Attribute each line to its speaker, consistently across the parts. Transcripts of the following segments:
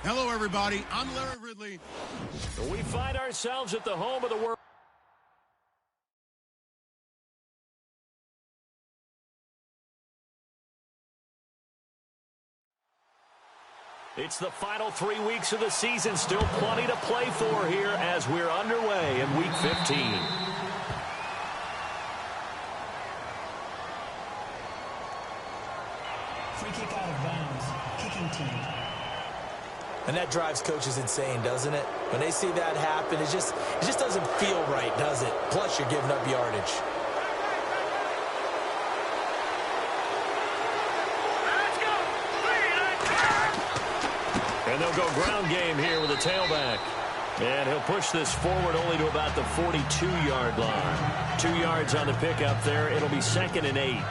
Speaker 1: Hello, everybody. I'm Larry Ridley.
Speaker 2: We find ourselves at the home of the world. It's the final 3 weeks of the season. Still plenty to play for here as we're underway in Week 15.
Speaker 3: Free kick out of bounds. Kicking team.
Speaker 4: And that drives coaches insane, doesn't it? When they see that happen, it just doesn't feel right, does it? Plus, you're giving up yardage.
Speaker 2: And they'll go ground game here with a tailback. And he'll push this forward only to about the 42-yard line. 2 yards on the pickup there. It'll be 2nd and 8.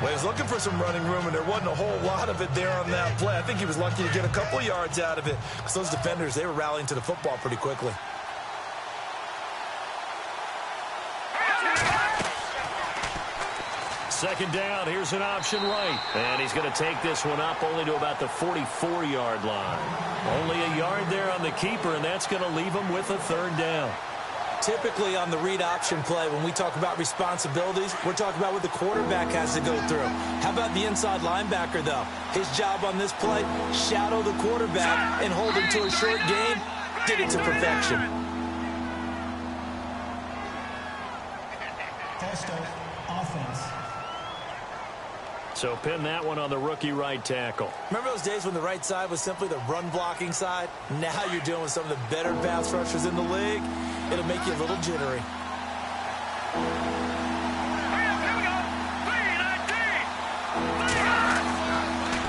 Speaker 5: Well, he was looking for some running room, and there wasn't a whole lot of it there on that play. I think he was lucky to get a couple of yards out of it because those defenders, they were rallying to the football pretty quickly.
Speaker 2: Second down, here's an option right. And he's going to take this one up only to about the 44-yard line. Only a yard there on the keeper, and that's going to leave him with a 3rd down.
Speaker 4: Typically on the read option play, when we talk about responsibilities, we're talking about what the quarterback has to go through. How about the inside linebacker, though? His job on this play, shadow the quarterback and hold him to a short gain. Did it to perfection.
Speaker 3: First offense.
Speaker 2: So pin that one on the rookie right tackle.
Speaker 4: Remember those days when the right side was simply the run-blocking side? Now you're dealing with some of the better pass rushers in the league. It'll make you a little jittery.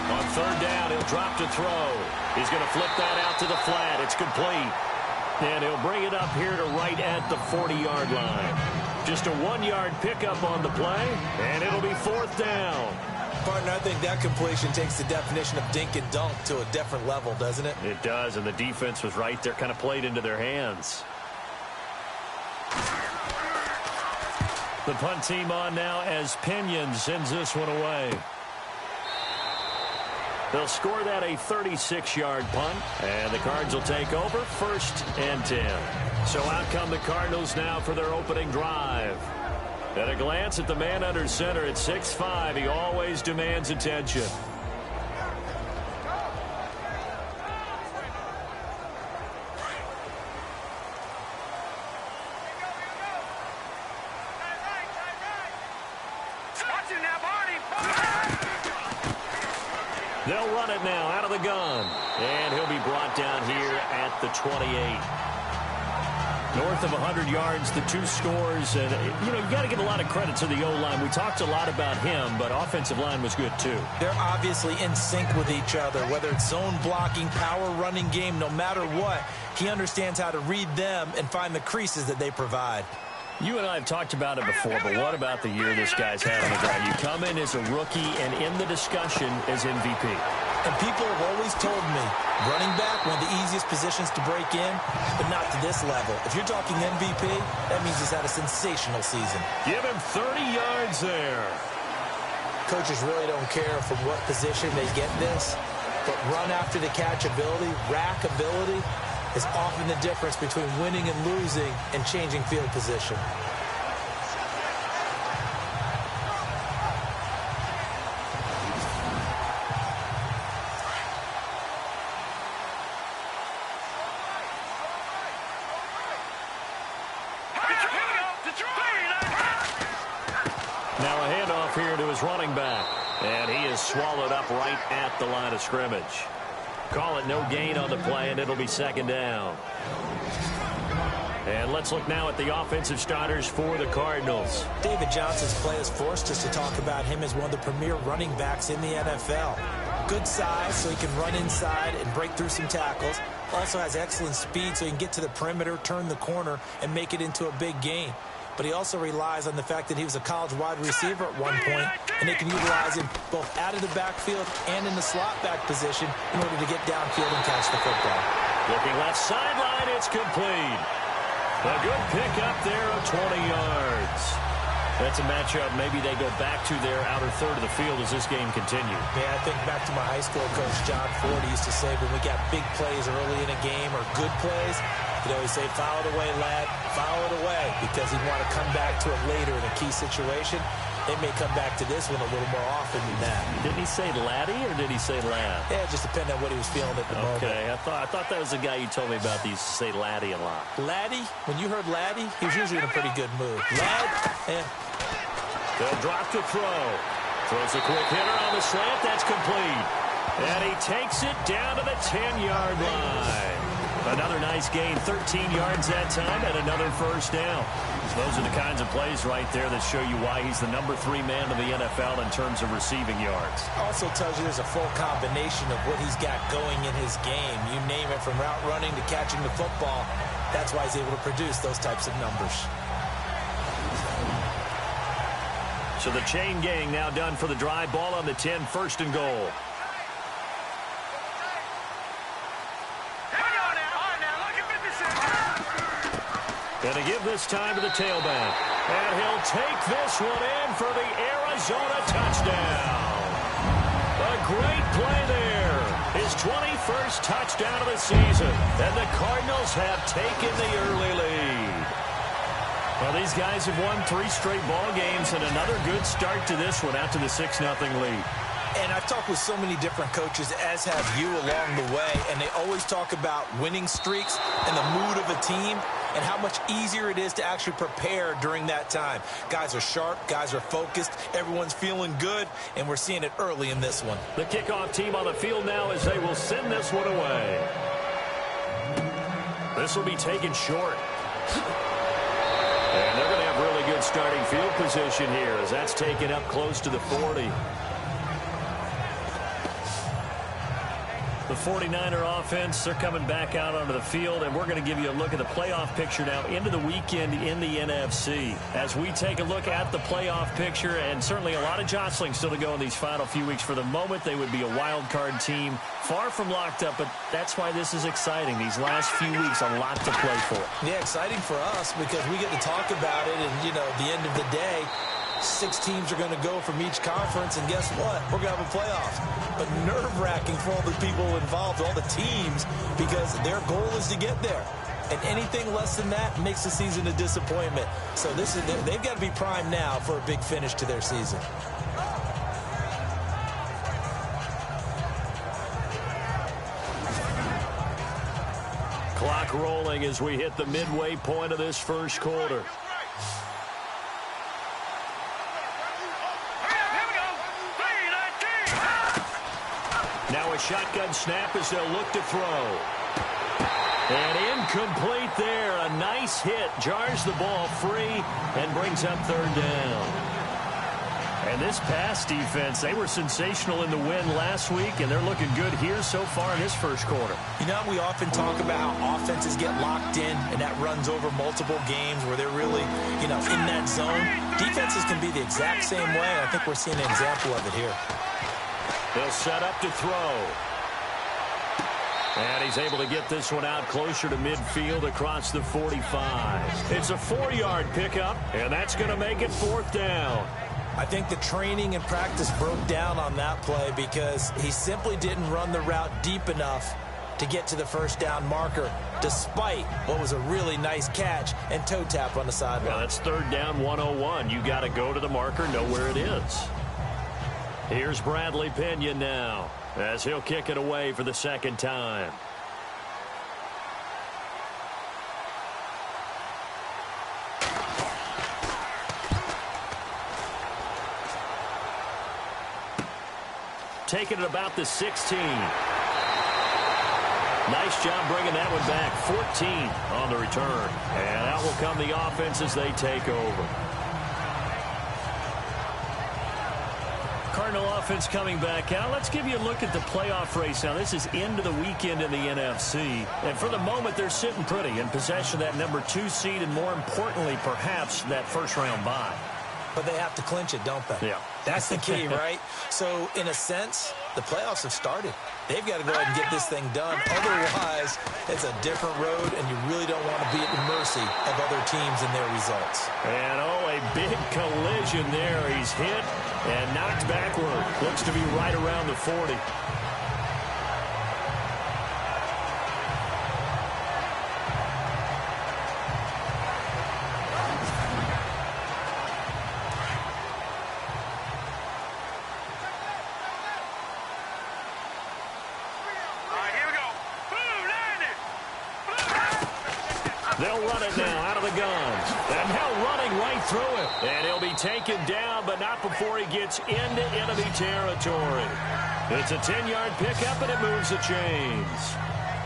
Speaker 2: On 3rd down, he'll drop to throw. He's going to flip that out to the flat. It's complete. And he'll bring it up here to right at the 40-yard line. Just a 1-yard pickup on the play, and it'll be 4th down.
Speaker 4: Partner, I think that completion takes the definition of dink and dunk to a different level, doesn't it?
Speaker 2: It does, and the defense was right there, kind of played into their hands. The punt team on now as Pinion sends this one away. They'll score that a 36-yard punt, and the Cards will take over 1st and 10. So out come the Cardinals now for their opening drive. At a glance at the man under center at 6'5", he always demands attention. They'll run it now out of the gun. And he'll be brought down here at the 28. North of 100 yards, the 2 scores. And, you know, you got to give a lot of credit to the O-line. We talked a lot about him, but offensive line was good, too.
Speaker 4: They're obviously in sync with each other, whether it's zone blocking, power running game, no matter what. He understands how to read them and find the creases that they provide.
Speaker 2: You and I have talked about it before, but what about the year this guy's had on the ground? You come in as a rookie and in the discussion as MVP.
Speaker 4: And people have always told me, running back, one of the easiest positions to break in, but not to this level. If you're talking MVP, that means he's had a sensational season.
Speaker 2: Give him 30 yards there.
Speaker 4: Coaches really don't care from what position they get this, but run after the catch ability, rack ability, is often the difference between winning and losing and changing field position.
Speaker 2: Now a handoff here to his running back, and he is swallowed up right at the line of scrimmage. Call it no gain on the play, and it'll be 2nd down. And let's look now at the offensive starters for the Cardinals.
Speaker 4: David Johnson's play has forced us to talk about him as one of the premier running backs in the NFL. Good size, so he can run inside and break through some tackles. Also has excellent speed, so he can get to the perimeter, turn the corner, and make it into a big gain. But he also relies on the fact that he was a college wide receiver at one point, and they can utilize him both out of the backfield and in the slot back position in order to get downfield and catch the football.
Speaker 2: Looking left sideline, it's complete. A good pickup there of 20 yards. That's a matchup maybe they go back to their outer third of the field as this game continues.
Speaker 4: Yeah, I think back to my high school coach, John Ford. He used to say when we got big plays early in a game or good plays, he'd always say, foul it away, lad, foul it away, because he'd want to come back to it later in a key situation. They may come back to this one a little more often than that.
Speaker 2: Didn't he say laddie or did he say lad?
Speaker 4: Yeah, it just depended on what he was feeling at the moment.
Speaker 2: Okay, I thought that was the guy you told me about. He used to say laddie a lot.
Speaker 4: Laddie, when you heard laddie, he was usually in a pretty good mood. Lad,
Speaker 2: They'll drop to throw. Throws a quick hitter on the slant. That's complete. And he takes it down to the 10-yard line. Another nice gain, 13 yards that time, and another first down. Those are the kinds of plays right there that show you why he's the number 3 man in the NFL in terms of receiving yards.
Speaker 4: Also tells you there's a full combination of what he's got going in his game. You name it, from route running to catching the football. That's why he's able to produce those types of numbers.
Speaker 2: So the chain gang now done for the drive. Ball on the 10, first and goal. Going to give this time to the tailback. And he'll take this one in for the Arizona touchdown. A great play there. His 21st touchdown of the season. And the Cardinals have taken the early lead. Well, these guys have won 3 straight ball games and another good start to this one out to the 6-0 lead.
Speaker 4: And I've talked with so many different coaches, as have you, along the way, and they always talk about winning streaks and the mood of a team and how much easier it is to actually prepare during that time. Guys are sharp, guys are focused, everyone's feeling good, and we're seeing it early in this one.
Speaker 2: The kickoff team on the field now as they will send this one away. This will be taken short. And they're going to have really good starting field position here as that's taken up close to the 40. The 49er offense, they're coming back out onto the field, and we're going to give you a look at the playoff picture now into the weekend in the NFC. As we take a look at the playoff picture, and certainly a lot of jostling still to go in these final few weeks. For the moment, they would be a wild card team, far from locked up, but that's why this is exciting. These last few weeks, a lot to play for.
Speaker 4: Yeah, exciting for us because we get to talk about it, and, you know, at the end of the day, 6 teams are going to go from each conference, and guess what? We're going to have a playoff. But nerve-wracking for all the people involved, all the teams, because their goal is to get there. And anything less than that makes the season a disappointment. So they've got to be primed now for a big finish to their season.
Speaker 2: Clock rolling as we hit the midway point of this first quarter. Now a shotgun snap as they'll look to throw. And incomplete there. A nice hit. Jars the ball free and brings up third down. And this pass defense, they were sensational in the win last week, and they're looking good here so far in this first quarter.
Speaker 4: You know, we often talk about how offenses get locked in, and that runs over multiple games where they're really, you know, in that zone. Defenses can be the exact same way, and I think we're seeing an example of it here.
Speaker 2: They'll set up to throw. And he's able to get this one out closer to midfield across the 45. It's a 4-yard pickup, and that's going to make it fourth down.
Speaker 4: I think the training and practice broke down on that play because he simply didn't run the route deep enough to get to the first down marker, despite what was a really nice catch and toe tap on the sideline.
Speaker 2: Well, that's third down 101. You got to go to the marker, know where it is. Here's Bradley Pinion now as he'll kick it away for the second time. Taking it about the 16. Nice job bringing that one back. 14 on the return. And out will come the offense as they take over. Cardinal offense coming back out. Let's give you a look at the playoff race now. This is into the weekend in the NFC. And for the moment, they're sitting pretty in possession of that number 2 seed and, more importantly, perhaps that first-round bye.
Speaker 4: But they have to clinch it, don't they?
Speaker 2: Yeah.
Speaker 4: That's the key, right? So, in a sense, the playoffs have started. They've got to go ahead and get this thing done. Otherwise, It's a different road, and you really don't want to be at the mercy of other teams and their results.
Speaker 2: And, a big collision there. He's hit and knocked backward. Looks to be right around the 40. They'll run it now out of the gun. And now running right through it. And he'll be taken down, but not before he gets into enemy territory. It's a 10-yard pickup, and it moves the chains.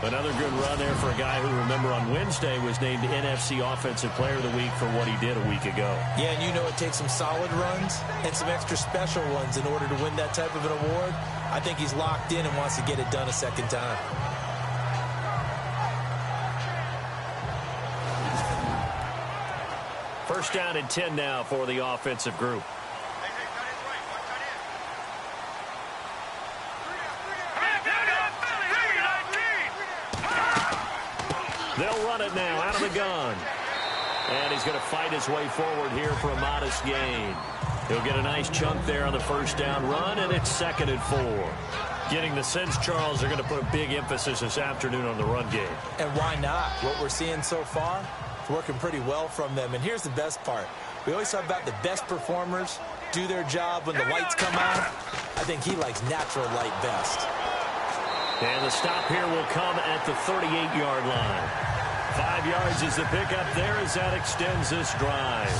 Speaker 2: Another good run there for a guy who, remember, on Wednesday was named NFC Offensive Player of the Week for what he did a week ago.
Speaker 4: Yeah, and you know it takes some solid runs and some extra special ones in order to win that type of an award. I think he's locked in and wants to get it done a second time.
Speaker 2: First down and 10 now for the offensive group. They'll run it now out of the gun. And he's going to fight his way forward here for a modest gain. He'll get a nice chunk there on the first down run, and it's 2nd and 4. Getting the sense, Charles, they're going to put a big emphasis this afternoon on the run game.
Speaker 4: And why not? What we're seeing so far, it's working pretty well from them. And here's the best part. We always talk about the best performers do their job when the lights come on. I think he likes natural light best.
Speaker 2: And the stop here will come at the 38-yard line. 5 yards is the pickup there as that extends this drive.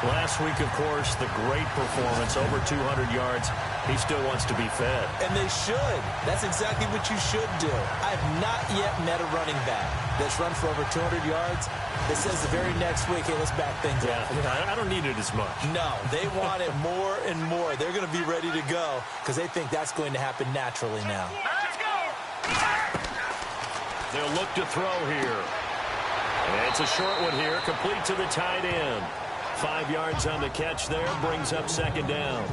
Speaker 2: Last week, of course, the great performance, over 200 yards. He still wants to be fed.
Speaker 4: And they should. That's exactly what you should do. I have not yet met a running back that's run for over 200 yards that says the very next week, hey, let's back things up.
Speaker 2: I don't need it as much.
Speaker 4: No, they want it more and more. They're going to be ready to go because they think that's going to happen naturally now.
Speaker 2: They'll look to throw here. And it's a short one here, complete to the tight end. 5 yards on the catch there, brings up 2nd down.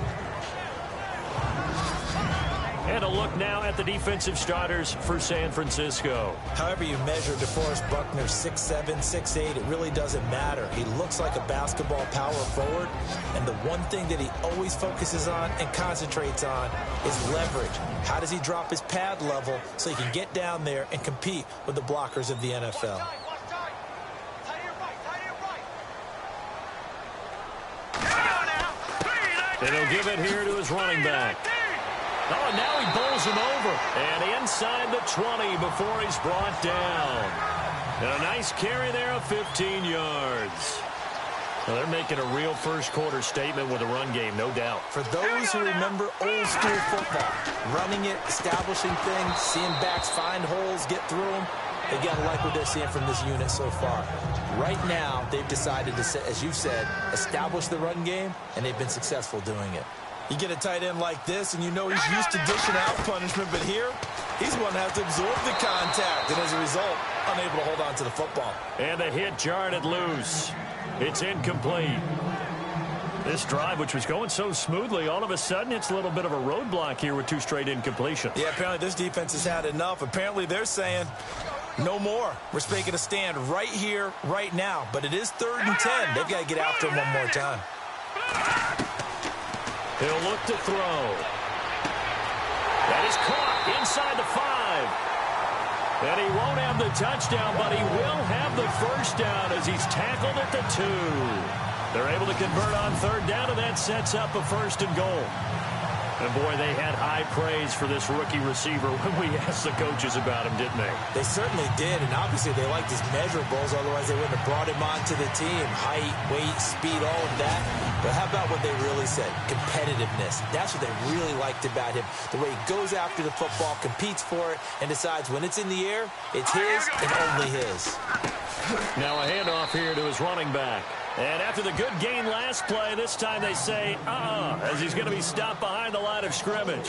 Speaker 2: And a look now at the defensive starters for San Francisco.
Speaker 4: However you measure DeForest Buckner, 6'7", 6'8", it really doesn't matter. He looks like a basketball power forward, and the one thing that he always focuses on and concentrates on is leverage. How does he drop his pad level so he can get down there and compete with the blockers of the NFL?
Speaker 2: And he'll give it here to his running back. Oh, and now he bowls him over. And inside the 20 before he's brought down. And a nice carry there of 15 yards. Well, they're making a real first-quarter statement with a run game, no doubt.
Speaker 4: For those who remember old-school football, running it, establishing things, seeing backs find holes, get through them, they got to like what they're seeing from this unit so far. Right now, they've decided to, as you said, establish the run game, and they've been successful doing it.
Speaker 5: You get a tight end like this, and you know he's used to dishing out punishment, but here, he's going to have to absorb the contact, and as a result, unable to hold on to the football.
Speaker 2: And the hit jarred it loose. It's incomplete. This drive, which was going so smoothly, all of a sudden it's a little bit of a roadblock here with 2 straight incompletions.
Speaker 5: Yeah, apparently this defense has had enough. Apparently they're saying no more. We're making a stand right here, right now. But it is 3rd and 10. They've got to get after him one more time.
Speaker 2: He'll look to throw. That is caught inside the 5. And he won't have the touchdown, but he will have the first down as he's tackled at the 2. They're able to convert on 3rd down, and that sets up a 1st and goal. And, boy, they had high praise for this rookie receiver when we asked the coaches about him, didn't they?
Speaker 4: They certainly did, and obviously they liked his measurables, otherwise they wouldn't have brought him onto the team. Height, weight, speed, all of that. But how about what they really said? Competitiveness. That's what they really liked about him. The way he goes after the football, competes for it, and decides when it's in the air, it's his and only his.
Speaker 2: Now a handoff here to his running back. And after the good gain last play, this time they say, as he's going to be stopped behind the line of scrimmage.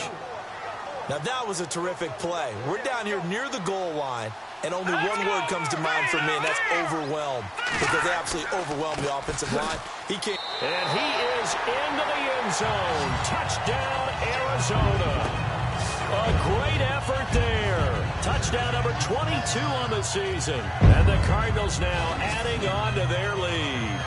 Speaker 4: Now that was a terrific play. We're down here near the goal line, and only one word comes to mind for me, and that's overwhelmed. Because they absolutely overwhelmed the offensive line. He can't.
Speaker 2: And he is into the end zone. Touchdown, Arizona. A great effort there Touchdown number 22 on the season. And the Cardinals now adding on to their lead.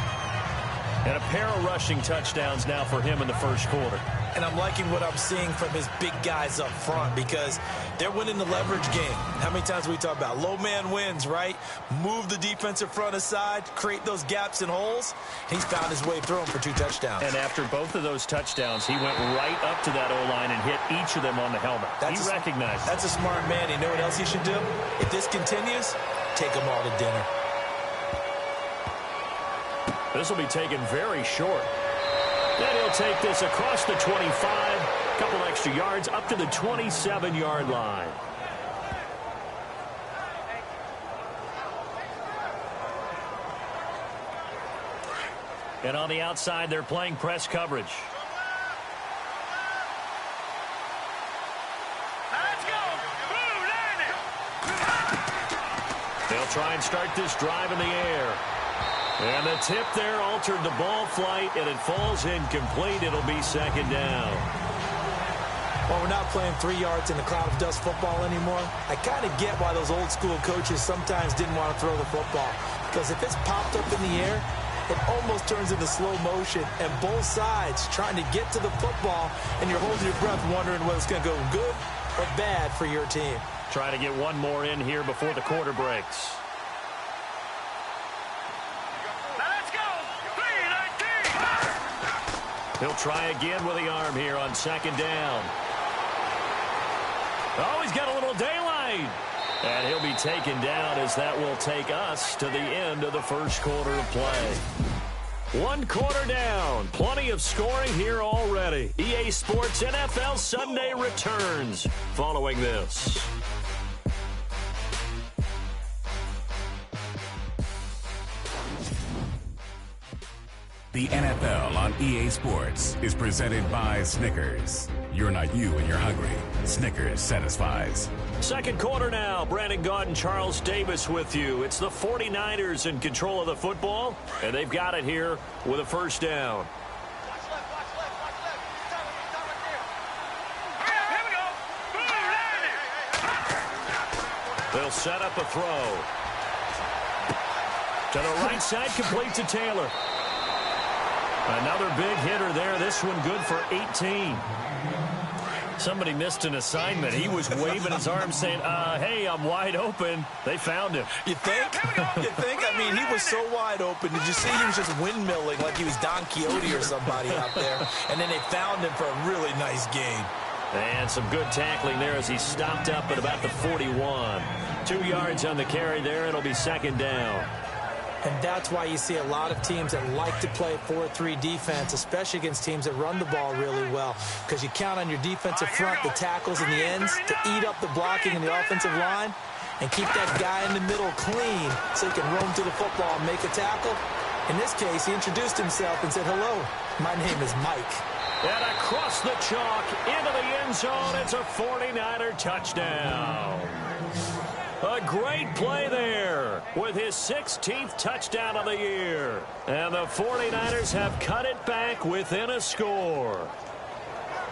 Speaker 2: And a pair of rushing touchdowns now for him in the first quarter.
Speaker 5: And I'm liking what I'm seeing from his big guys up front because they're winning the leverage game. How many times we talk about low man wins, right? Move the defensive front aside, create those gaps and holes. He's found his way through them for 2 touchdowns.
Speaker 2: And after both of those touchdowns, he went right up to that O-line and hit each of them on the helmet. He recognized it.
Speaker 5: That's a smart man. You know what else he should do? If this continues, take them all to dinner.
Speaker 2: This will be taken very short. Then he'll take this across the 25, a couple extra yards up to the 27-yard line. And on the outside, they're playing press coverage.
Speaker 6: Let's go.
Speaker 2: They'll try and start this drive in the air. And the tip there altered the ball flight, and it falls incomplete. It'll be second down.
Speaker 4: Well, we're not playing 3 yards in a cloud of dust football anymore. I kind of get why those old school coaches sometimes didn't want to throw the football. Because if it's popped up in the air, it almost turns into slow motion. And both sides trying to get to the football, and you're holding your breath wondering whether it's going to go good or bad for your team.
Speaker 2: Try to get one more in here before the quarter breaks. He'll try again with the arm here on second down. Oh, he's got a little daylight. And he'll be taken down as that will take us to the end of the first quarter of play. 1 quarter down. Plenty of scoring here already. EA Sports NFL Sunday returns following this.
Speaker 7: The NFL on EA Sports is presented by Snickers. You're not you when you're hungry. Snickers satisfies.
Speaker 2: Second quarter now. Brandon Gaudin, Charles Davis with you. It's the 49ers in control of the football, and they've got it here with a first down. They'll set up a throw. To the right side, complete to Taylor. Another big hitter there. This one good for 18. Somebody missed an assignment. He was waving his arms saying, hey, I'm wide open. They found him.
Speaker 5: You think? You think? I mean, he was so wide open. Did you see he was just windmilling like he was Don Quixote or somebody out there? And then they found him for a really nice gain.
Speaker 2: And some good tackling there as he stopped up at about the 41. 2 yards on the carry there. It'll be second down.
Speaker 4: And that's why you see a lot of teams that like to play 4-3 defense, especially against teams that run the ball really well. Because you count on your defensive front, the tackles and the ends, to eat up the blocking in the offensive line and keep that guy in the middle clean so he can roam to the football and make a tackle. In this case, he introduced himself and said, hello, my name is Mike.
Speaker 2: And across the chalk into the end zone, it's a 49er touchdown. A great play there with his 16th touchdown of the year. And the 49ers have cut it back within a score.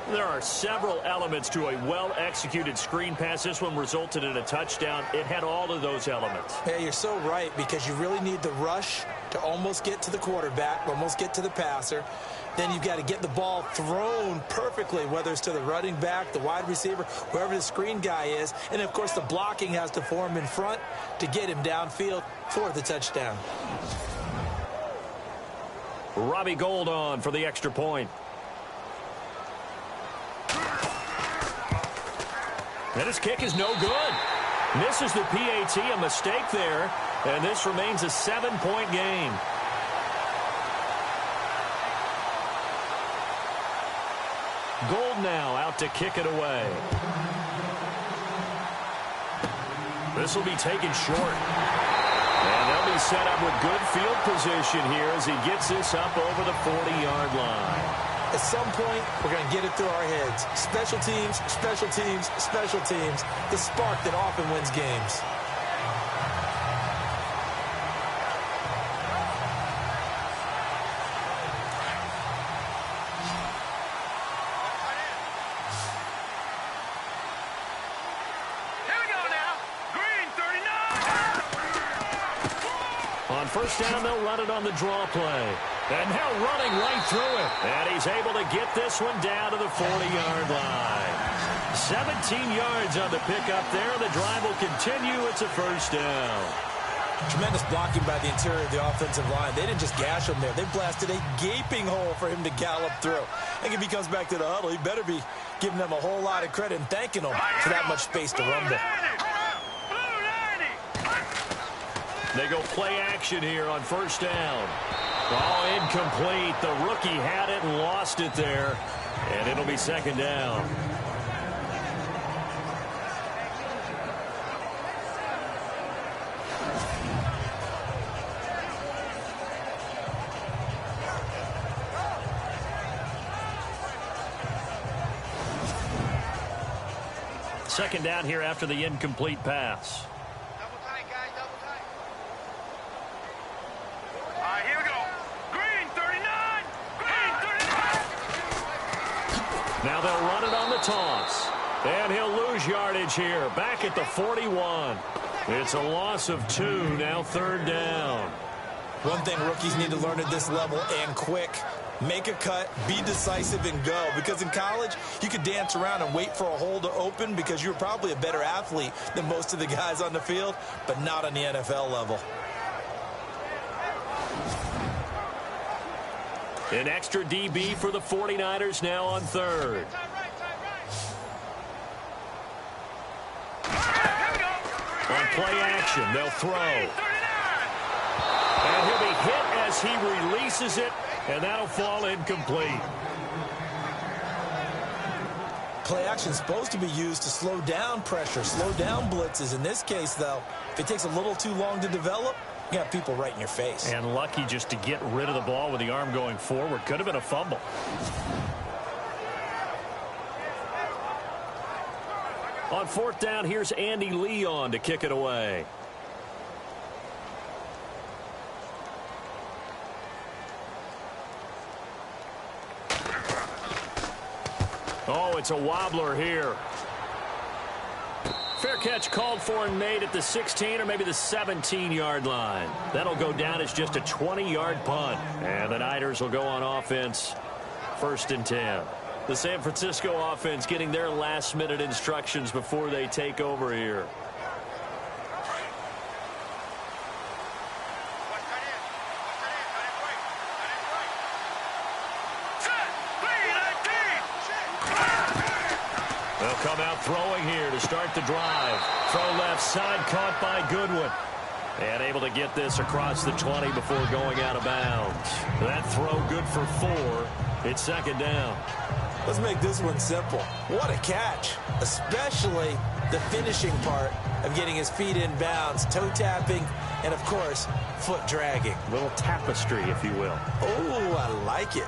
Speaker 2: There are several elements to a well-executed screen pass. This one resulted in a touchdown. It had all of those elements.
Speaker 4: Yeah, you're so right, because you really need the rush to almost get to the quarterback, almost get to the passer. Then you've got to get the ball thrown perfectly, whether it's to the running back, the wide receiver, whoever the screen guy is. And, of course, the blocking has to form in front to get him downfield for the touchdown.
Speaker 2: Robbie Gould on for the extra point. And his kick is no good. Misses the PAT, a mistake there. And this remains a 7-point game. Gould now out to kick it away. This will be taken short. And they'll be set up with good field position here as he gets this up over the 40-yard line.
Speaker 4: At some point, we're going to get it through our heads. Special teams, special teams, special teams. The spark that often wins games.
Speaker 6: Here we go now.
Speaker 2: On first down, they'll run it on the draw play. And now running right through it. And he's able to get this one down to the 40-yard line. 17 yards on the pickup there. The drive will continue. It's a first down.
Speaker 5: Tremendous blocking by the interior of the offensive line. They didn't just gash him there. They blasted a gaping hole for him to gallop through. I think if he comes back to the huddle, he better be giving them a whole lot of credit and thanking them for that much space to rumble.
Speaker 2: They go play action here on first down. Oh, incomplete. The rookie had it and lost it there. And it'll be second down. Second down here after the incomplete pass.
Speaker 1: Double tight, guys, double tight. All right, here we go. Green 39. Green 39.
Speaker 2: Now they'll run it on the toss. And he'll lose yardage here. Back at the 41. It's a loss of 2. Now third down.
Speaker 5: One thing rookies need to learn at this level, and quick: make a cut, be decisive, and go. Because in college, you could dance around and wait for a hole to open because you're probably a better athlete than most of the guys on the field, but not on the NFL level.
Speaker 2: An extra DB for the 49ers now on third. On play action, they'll throw. And he'll be hit as he releases it, and that'll fall incomplete.
Speaker 5: Play action is supposed to be used to slow down pressure, slow down blitzes. In this case, though, if it takes a little too long to develop, you got people right in your face.
Speaker 2: And lucky just to get rid of the ball with the arm going forward. Could have been a fumble. On fourth down, here's Andy Leon to kick it away. Oh, it's a wobbler here. Fair catch called for and made at the 16 or maybe the 17-yard line. That'll go down as just a 20-yard punt. And the Niners will go on offense, first and 10. The San Francisco offense getting their last-minute instructions before they take over here. They'll come out throwing here to start the drive. Throw left side, caught by Goodwin. And able to get this across the 20 before going out of bounds. That throw good for 4. It's second down.
Speaker 5: Let's make this one simple. What a catch, especially the finishing part of getting his feet in bounds, toe tapping, and, of course, foot dragging.
Speaker 2: Little tapestry, if you will.
Speaker 5: Oh, I like it.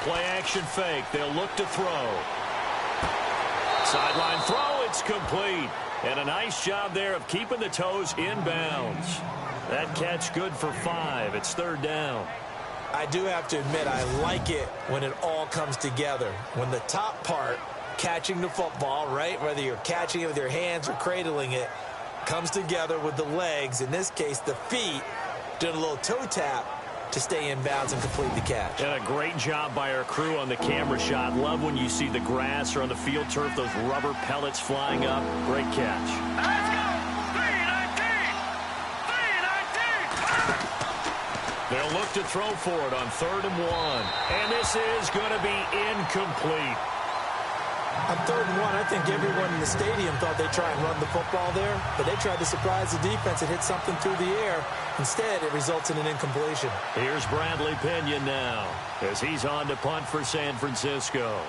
Speaker 2: Play action fake. They'll look to throw. Sideline throw. It's complete. And a nice job there of keeping the toes in bounds. That catch good for 5. It's third down.
Speaker 5: I do have to admit, I like it when it all comes together. When the top part, catching the football, right, whether you're catching it with your hands or cradling it, comes together with the legs, in this case the feet, doing a little toe tap to stay in bounds and complete the catch.
Speaker 2: And a great job by our crew on the camera shot. Love when you see the grass or on the field turf, those rubber pellets flying up. Great catch.
Speaker 1: Let's go! 319! 319!
Speaker 2: They'll look to throw for it on 3rd and 1. And this is going to be incomplete.
Speaker 5: On 3rd and 1, I think everyone in the stadium thought they'd try and run the football there, but they tried to surprise the defense and hit something through the air. Instead, it results in an incompletion.
Speaker 2: Here's Bradley Pinion now as he's on to punt for San Francisco.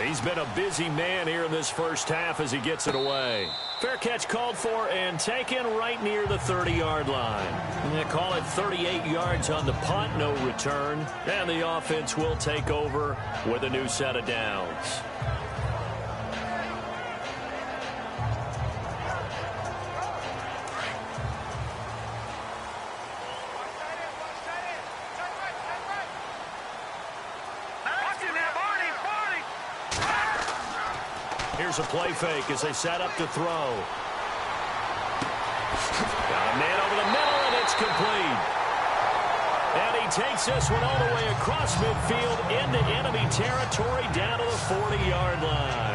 Speaker 2: He's been a busy man here in this first half as he gets it away. Fair catch called for and taken right near the 30-yard line. And they call it 38 yards on the punt, no return. And the offense will take over with a new set of downs. Here's a play fake as they set up to throw. Got a man over the middle, and it's complete. And he takes this one all the way across midfield into enemy territory down to the 40-yard line.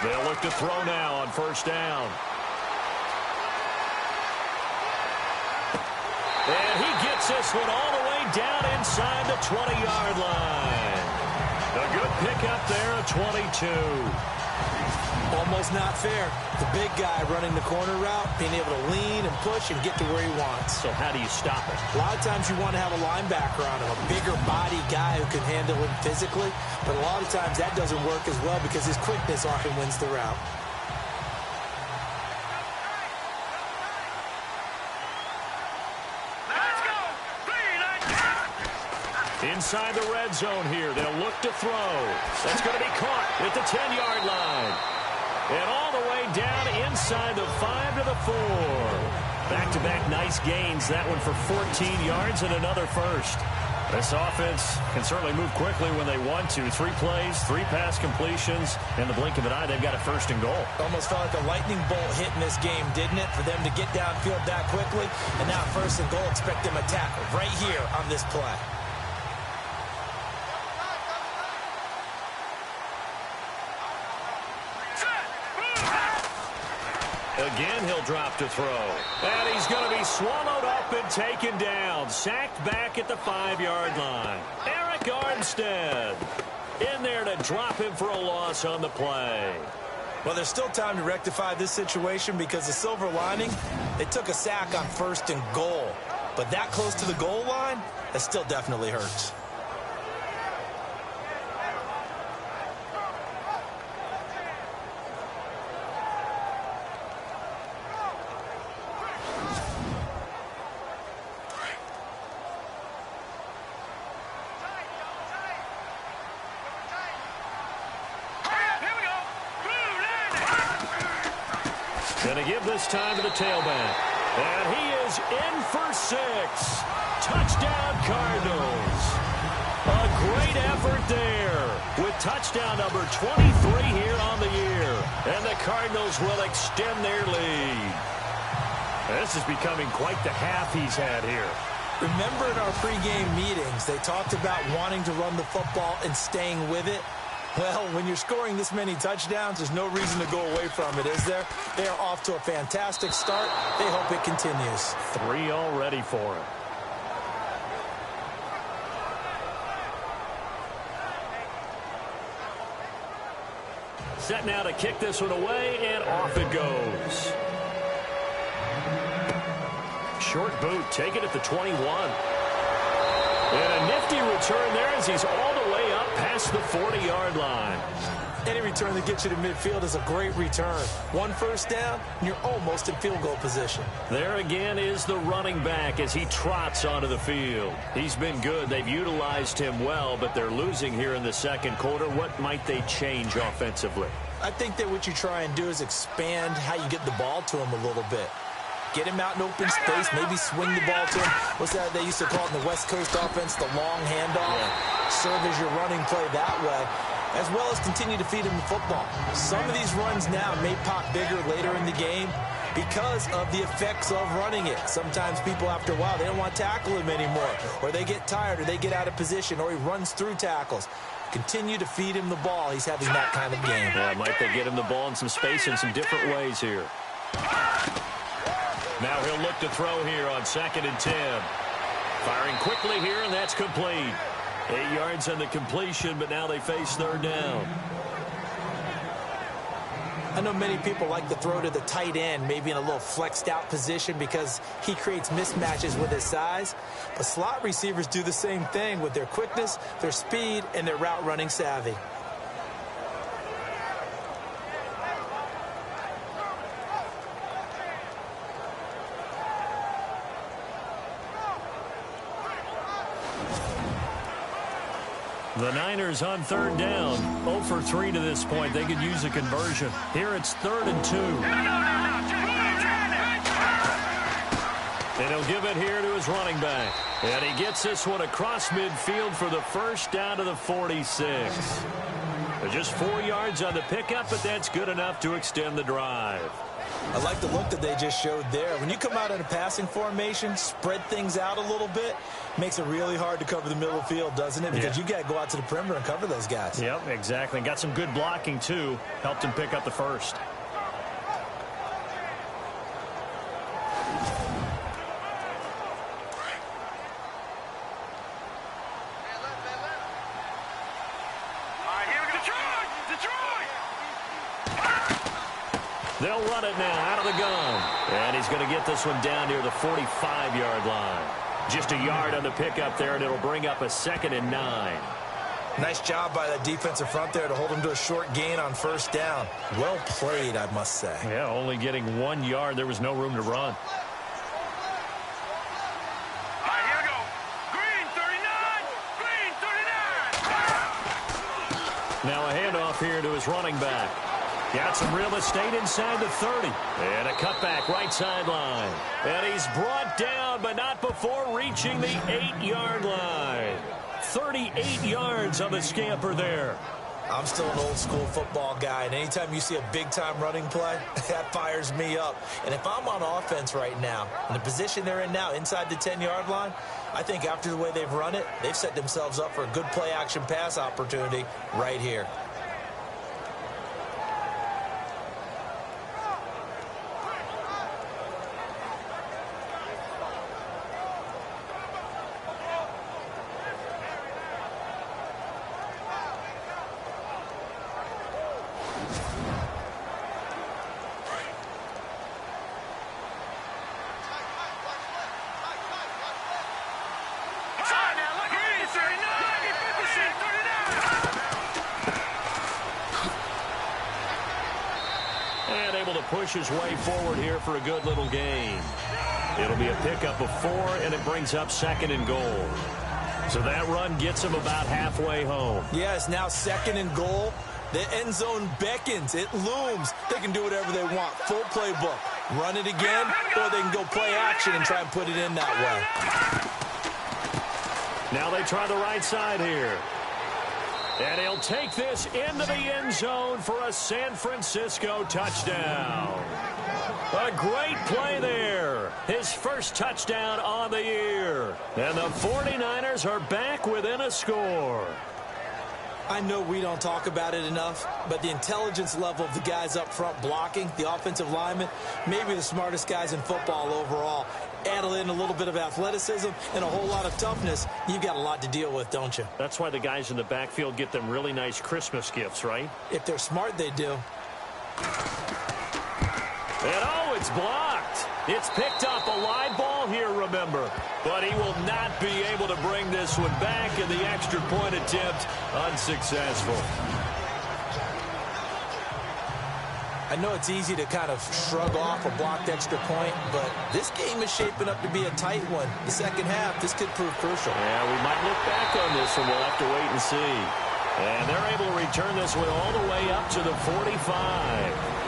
Speaker 2: They'll look to throw now on first down. And he gets this one all the way down inside the 20-yard line. A good pickup there, a 22.
Speaker 5: Almost not fair. The big guy running the corner route, being able to lean and push and get to where he wants.
Speaker 2: So how do you stop it?
Speaker 5: A lot of times you want to have a linebacker on him, a bigger body guy who can handle him physically. But a lot of times that doesn't work as well because his quickness often wins the route.
Speaker 2: Inside the red zone here, they'll look to throw. That's going to be caught at the 10-yard line. And all the way down inside the 5 to the 4. Back-to-back nice gains. That one for 14 yards and another first. This offense can certainly move quickly when they want to. 3 plays, 3 pass completions. In the blink of an eye, they've got a first and goal.
Speaker 5: Almost felt like a lightning bolt hit in this game, didn't it? For them to get downfield that quickly. And now first and goal, expect them to tackle right here on this play.
Speaker 2: Again, he'll drop to throw. And he's going to be swallowed up and taken down. Sacked back at the 5-yard line. Eric Armstead in there to drop him for a loss on the play.
Speaker 5: Well, there's still time to rectify this situation because the silver lining, they took a sack on first and goal. But that close to the goal line, that still definitely hurts.
Speaker 2: Going to give this time to the tailback. And he is in for 6. Touchdown, Cardinals. A great effort there with touchdown number 23 here on the year. And the Cardinals will extend their lead. This is becoming quite the half he's had here.
Speaker 5: Remember in our pregame meetings, they talked about wanting to run the football and staying with it. Well, when you're scoring this many touchdowns, there's no reason to go away from it, is there? They are off to a fantastic start. They hope it continues.
Speaker 2: 3 already for him. Set now to kick this one away, and off it goes. Short boot, take it at the 21. And a nifty return there as he's all the way up past the 40-yard line.
Speaker 5: Any return that gets you to midfield is a great return. 1 first down, and you're almost in field goal position.
Speaker 2: There again is the running back as he trots onto the field. He's been good. They've utilized him well, but they're losing here in the second quarter. What might they change offensively?
Speaker 5: I think that what you try and do is expand how you get the ball to him a little bit. Get him out in open space, maybe swing the ball to him. What's that they used to call it in the West Coast offense, the long handoff? Yeah. Serve as your running play that way, as well as continue to feed him the football. Some of these runs now may pop bigger later in the game because of the effects of running it. Sometimes people, after a while, they don't want to tackle him anymore, or they get tired, or they get out of position, or he runs through tackles. Continue to feed him the ball. He's having that kind of game.
Speaker 2: Yeah, might they get him the ball in some space in some different ways here. Now he'll look to throw here on 2nd and 10. Firing quickly here, and that's complete. 8 yards on the completion, but now they face 3rd down.
Speaker 5: I know many people like to throw to the tight end, maybe in a little flexed out position because he creates mismatches with his size. But slot receivers do the same thing with their quickness, their speed, and their route running savvy.
Speaker 2: The Niners on third down. 0 for 3 to this point. They could use a conversion. Here it's 3rd and 2. And he'll give it here to his running back. And he gets this one across midfield for the first down to the 46. Just 4 yards on the pickup, but that's good enough to extend the drive.
Speaker 5: I like the look that they just showed there. When you come out in a passing formation, spread things out a little bit, makes it really hard to cover the middle of the field, doesn't it? Because you got to go out to the perimeter and cover those guys.
Speaker 2: Yep, exactly. And got some good blocking, too. Helped him pick up the first. They'll run it now out of the gun. And he's going to get this one down near the 45-yard line. Just a yard on the pickup there, and it'll bring up a 2nd and 9.
Speaker 5: Nice job by that defensive front there to hold him to a short gain on first down. Well played, I must say.
Speaker 2: Yeah, only getting 1 yard. There was no room to run.
Speaker 1: Here we go. Green 39. Green 39.
Speaker 2: Now a handoff here to his running back. Got some real estate inside the 30. And a cutback right sideline. And he's brought down, but not before reaching the 8-yard line. 38 yards on the scamper there.
Speaker 5: I'm still an old-school football guy, and anytime you see a big-time running play, that fires me up. And if I'm on offense right now, in the position they're in now, inside the 10-yard line, I think after the way they've run it, they've set themselves up for a good play-action pass opportunity right here.
Speaker 2: Push his way forward here for a good little gain. It'll be a pickup of 4, and it brings up 2nd and goal. So that run gets him about halfway home.
Speaker 5: Yeah, it's now 2nd and goal. The end zone beckons. It looms. They can do whatever they want. Full playbook. Run it again, or they can go play action and try and put it in that way.
Speaker 2: Now they try the right side here. And he'll take this into the end zone for a San Francisco touchdown. A great play there. His first touchdown on the year. And the 49ers are back within a score.
Speaker 5: I know we don't talk about it enough, but the intelligence level of the guys up front blocking, the offensive linemen, maybe the smartest guys in football overall. Add in a little bit of athleticism and a whole lot of toughness, you've got a lot to deal with, don't you?
Speaker 2: That's why the guys in the backfield get them really nice Christmas gifts, right?
Speaker 5: If they're smart, they do.
Speaker 2: And oh, it's blocked. It's picked up a live ball here, remember. But he will not be able to bring this one back, and the extra point attempt unsuccessful.
Speaker 5: I know it's easy to kind of shrug off a blocked extra point, but this game is shaping up to be a tight one. The second half, this could prove crucial.
Speaker 2: Yeah, we might look back on this one. We'll have to wait and see. And they're able to return this one all the way up to the 45.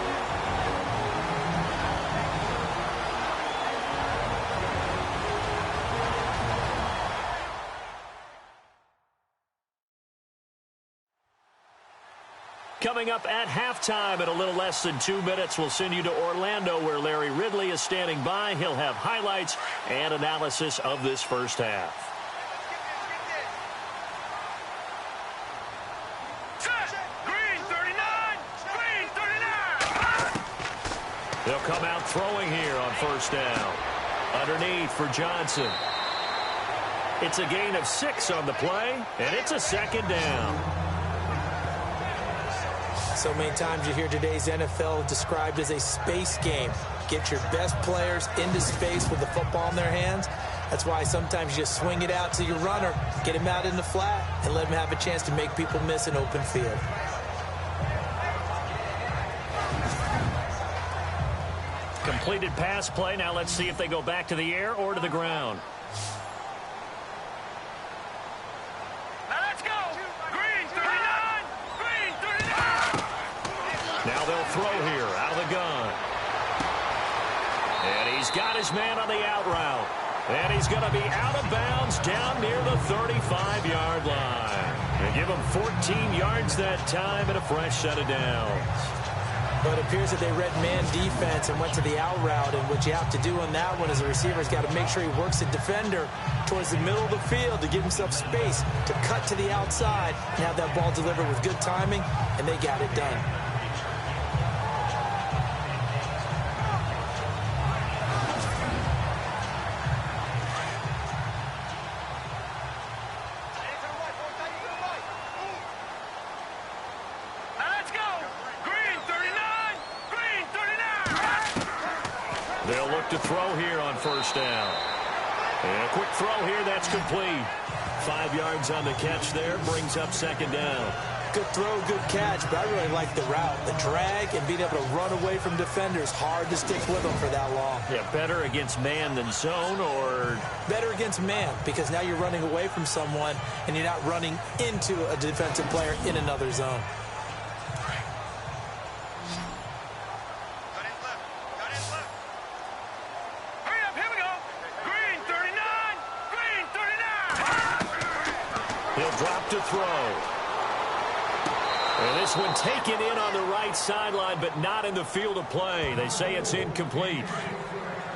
Speaker 2: Coming up at halftime in a little less than 2 minutes, we'll send you to Orlando where Larry Ridley is standing by. He'll have highlights and analysis of this first half.
Speaker 1: Green 39. Green 39.
Speaker 2: They'll come out throwing here on first down. Underneath for Johnson. It's a gain of 6 on the play, and it's a 2nd down.
Speaker 5: So many times you hear today's NFL described as a space game. Get your best players into space with the football in their hands. That's why sometimes you just swing it out to your runner, get him out in the flat, and let him have a chance to make people miss an open field.
Speaker 2: Completed pass play. Now let's see if they go back to the air or to the ground.
Speaker 1: Now let's go.
Speaker 2: Now they'll throw here out of the gun. And he's got his man on the out route. And he's going to be out of bounds down near the 35-yard line. They give him 14 yards that time and a fresh set of downs.
Speaker 4: But it appears that they read man defense and went to the out route. And what you have to do on that one is the receiver's got to make sure he works the defender towards the middle of the field to give himself space to cut to the outside and have that ball delivered with good timing, and they got it done.
Speaker 2: They'll look to throw here on first down. And a quick throw here, that's complete. 5 yards on the catch there, brings up second down.
Speaker 4: Good throw, good catch, but I really like the route. The drag and being able to run away from defenders. Hard to stick with them for that long.
Speaker 2: Yeah, better against man than zone, or?
Speaker 4: Better against man, because now you're running away from someone and you're not running into a defensive player in another zone.
Speaker 2: Drop to throw. And this one taken in on the right sideline, but not in the field of play. They say it's incomplete.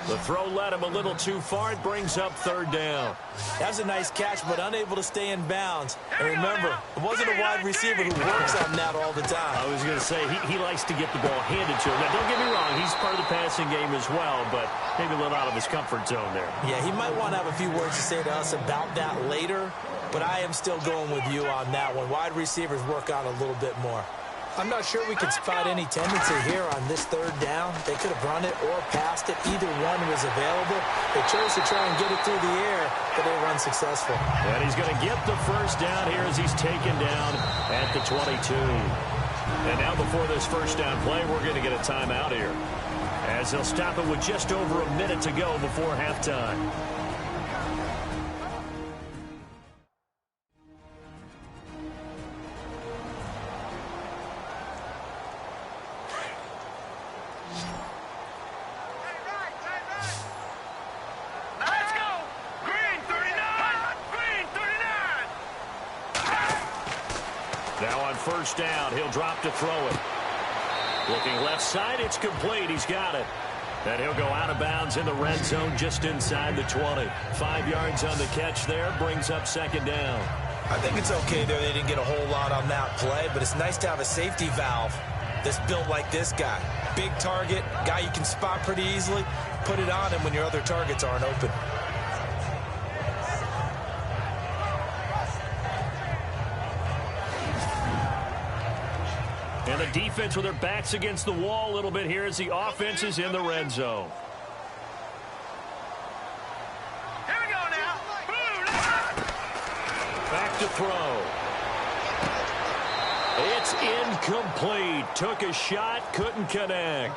Speaker 2: The throw led him a little too far. It brings up third down.
Speaker 4: That's a nice catch, but unable to stay in bounds. And remember, it wasn't a wide receiver who works on that all the time.
Speaker 2: I was going to say, he likes to get the ball handed to him. Now, don't get me wrong, he's part of the passing game as well, but maybe a little out of his comfort zone there.
Speaker 4: Yeah, he might want to have a few words to say to us about that later, but I am still going with you on that one. Wide receivers work on a little bit more. I'm not sure we can spot any tendency here on this third down. They could have run it or passed it. Either one was available. They chose to try and get it through the air, but they were unsuccessful.
Speaker 2: And he's going to get the first down here as he's taken down at the 22. And now before this first down play, we're going to get a timeout here, as they'll stop it with just over a minute to go before halftime. First down, he'll drop to throw it. Looking left side, it's complete. He's got it. And he'll go out of bounds in the red zone just inside the 20. 5 yards on the catch there, brings up second down.
Speaker 5: I think it's okay there. They didn't get a whole lot on that play, but it's nice to have a safety valve that's built like this guy. Big target, guy you can spot pretty easily. Put it on him when your other targets aren't open.
Speaker 2: And the defense with their backs against the wall a little bit here as the offense is in the red zone.
Speaker 1: Here we go now.
Speaker 2: Back to throw. It's incomplete. Took a shot, couldn't connect.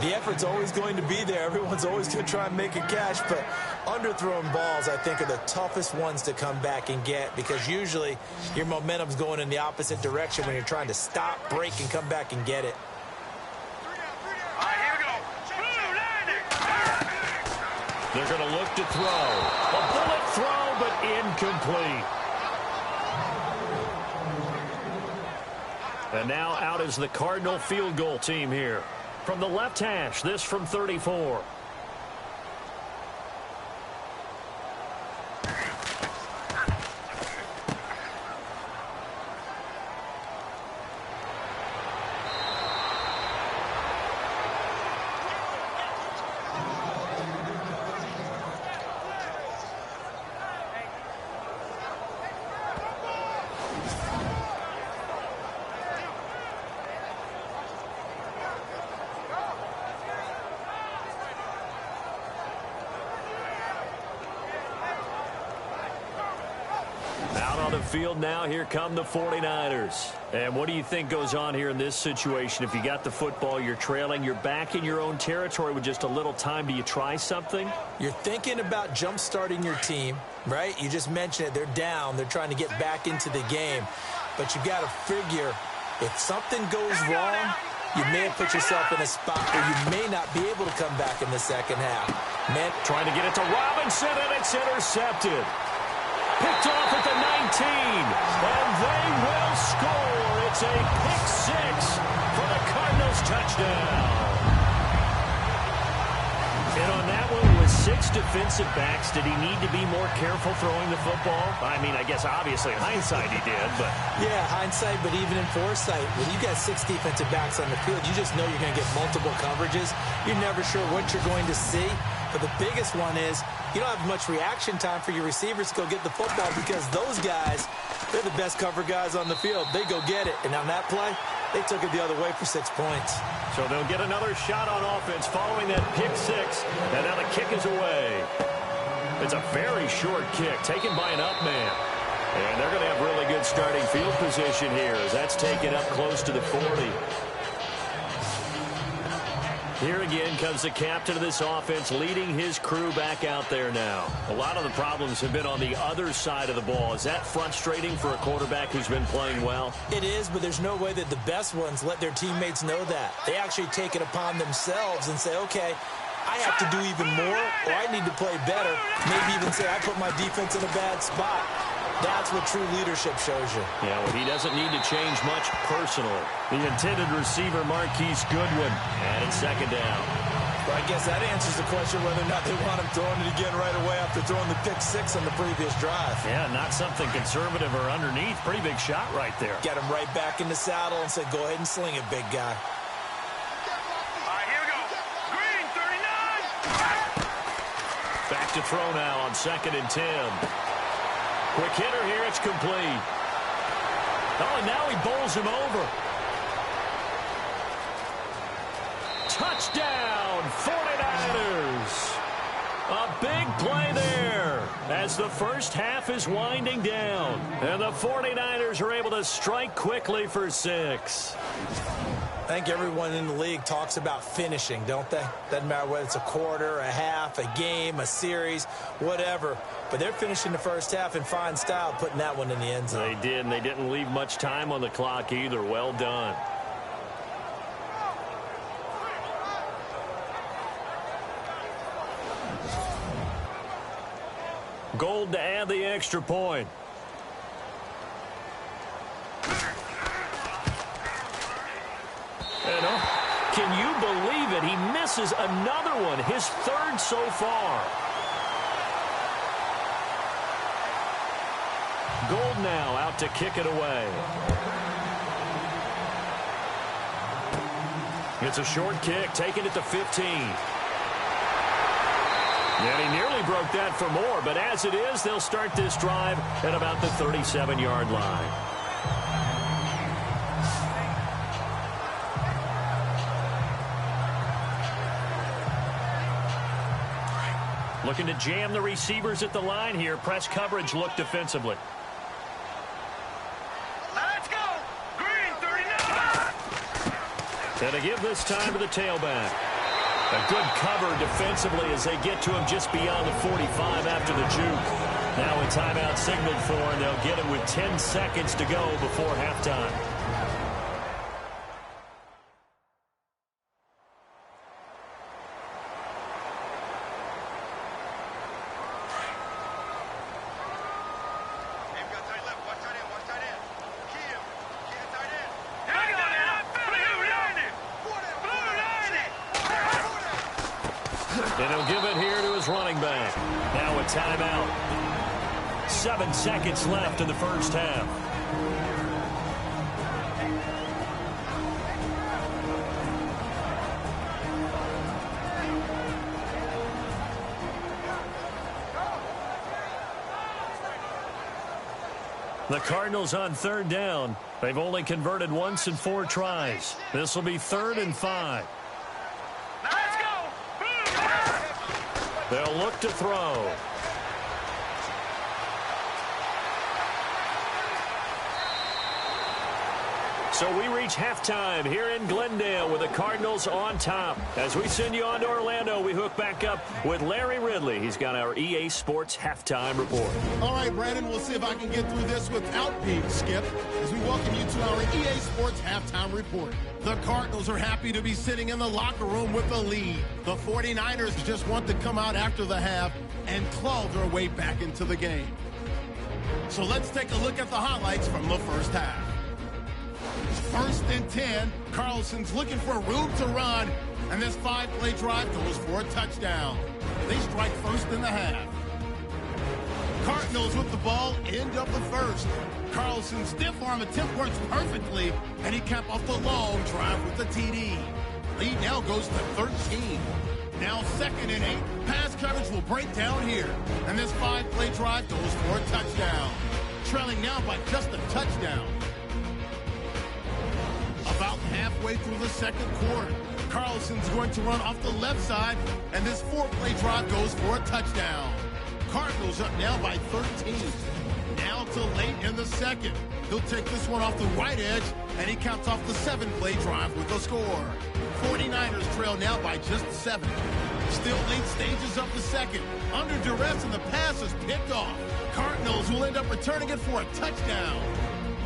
Speaker 5: The effort's always going to be there. Everyone's always going to try and make a catch, but underthrown balls, I think, are the toughest ones to come back and get, because usually your momentum's going in the opposite direction when you're trying to stop, break, and come back and get it.
Speaker 1: All right, here we go.
Speaker 2: They're going to look to throw. A bullet throw, but incomplete. And now out is the Cardinal field goal team here. From the left hash, this from 34. Field now, here come the 49ers. And what do you think goes on here in this situation? If you got the football, you're trailing, you're back in your own territory with just a little time, do you try something?
Speaker 4: You're thinking about jump-starting your team, right? You just mentioned it. They're down. They're trying to get back into the game. But you've got to figure, if something goes wrong, you may have put yourself in a spot where you may not be able to come back in the second half. Man,
Speaker 2: trying to get it to Robinson, and it's intercepted. Picked off at the 19, and they will score. It's a pick six for the Cardinals touchdown. And on that one, with 6 defensive backs, did he need to be more careful throwing the football? I mean, I guess obviously in hindsight he did, but...
Speaker 4: Yeah, hindsight, but even in foresight, when you got 6 defensive backs on the field, you just know you're going to get multiple coverages. You're never sure what you're going to see. But the biggest one is you don't have much reaction time for your receivers to go get the football because those guys, they're the best cover guys on the field. They go get it. And on that play, they took it the other way for 6 points.
Speaker 2: So they'll get another shot on offense following that pick six. And now the kick is away. It's a very short kick taken by an up man. And they're going to have really good starting field position here as that's taken up close to the 40. Here again comes the captain of this offense leading his crew back out there now. A lot of the problems have been on the other side of the ball. Is that frustrating for a quarterback who's been playing well?
Speaker 4: It is, but there's no way that the best ones let their teammates know that. They actually take it upon themselves and say, okay, I have to do even more, or I need to play better. Maybe even say I put my defense in a bad spot. That's what true leadership shows you.
Speaker 2: Yeah, well, he doesn't need to change much personally. The intended receiver, Marquise Goodwin, and it's second down.
Speaker 5: Well, I guess that answers the question whether or not they want him throwing it again right away after throwing the pick six on the previous drive.
Speaker 2: Yeah, not something conservative or underneath. Pretty big shot right there.
Speaker 5: Get him right back in the saddle and say, go ahead and sling it, big guy.
Speaker 1: All right, here we go. Green, 39.
Speaker 2: Back to throw now on 2nd and 10. Quick hitter here, it's complete. Oh, and now he bowls him over. Touchdown, 49ers. A big play there as the first half is winding down. And the 49ers are able to strike quickly for 6.
Speaker 4: I think everyone in the league talks about finishing, don't they? Doesn't matter whether it's a quarter, a half, a game, a series, whatever. But they're finishing the first half in fine style, putting that one in the end zone.
Speaker 2: They did, and they didn't leave much time on the clock either. Well done. Gold to add the extra point. And can you believe it? He misses another one, his 3rd so far. Gold now out to kick it away. It's a short kick, taking it to 15. And he nearly broke that for more, but as it is, they'll start this drive at about the 37-yard line. Looking to jam the receivers at the line here. Press coverage look defensively.
Speaker 1: Let's go. Green, 39.
Speaker 2: And they give this time to the tailback. A good cover defensively as they get to him just beyond the 45 after the juke. Now a timeout signaled for, and they'll get it with 10 seconds to go before halftime. And he'll give it here to his running back. Now a timeout. 7 seconds left in the first half. The Cardinals on 3rd down. They've only converted once in 4 tries. This will be 3rd and 5.
Speaker 1: Let's go.
Speaker 2: They'll look to throw. So we reach halftime here in Glendale with the Cardinals on top. As we send you on to Orlando, we hook back up with Larry Ridley. He's got our EA Sports halftime report.
Speaker 6: All right, Brandon, we'll see if I can get through this without being skipped as we welcome you to our EA Sports halftime report. The Cardinals are happy to be sitting in the locker room with the lead. The 49ers just want to come out after the half and claw their way back into the game. So let's take a look at the highlights from the first half. First and 10, Carlson's looking for room to run, and this 5-play drive goes for a touchdown. They strike first in the half. Cardinals with the ball, end of the first. Carlson's stiff arm attempt works perfectly, and he capped off the long drive with the TD. Lead now goes to 13. Now 2nd and 8. Pass coverage will break down here, and this 5-play drive goes for a touchdown. Trailing now by just a touchdown. About halfway through the second quarter, Carlson's going to run off the left side, and this 4-play drive goes for a touchdown. Cardinals up now by 13. Now to late in the second. He'll take this one off the right edge, and he counts off the 7-play drive with a score. 49ers trail now by just 7. Still late stages of the second. Under duress, and the pass is picked off. Cardinals will end up returning it for a touchdown.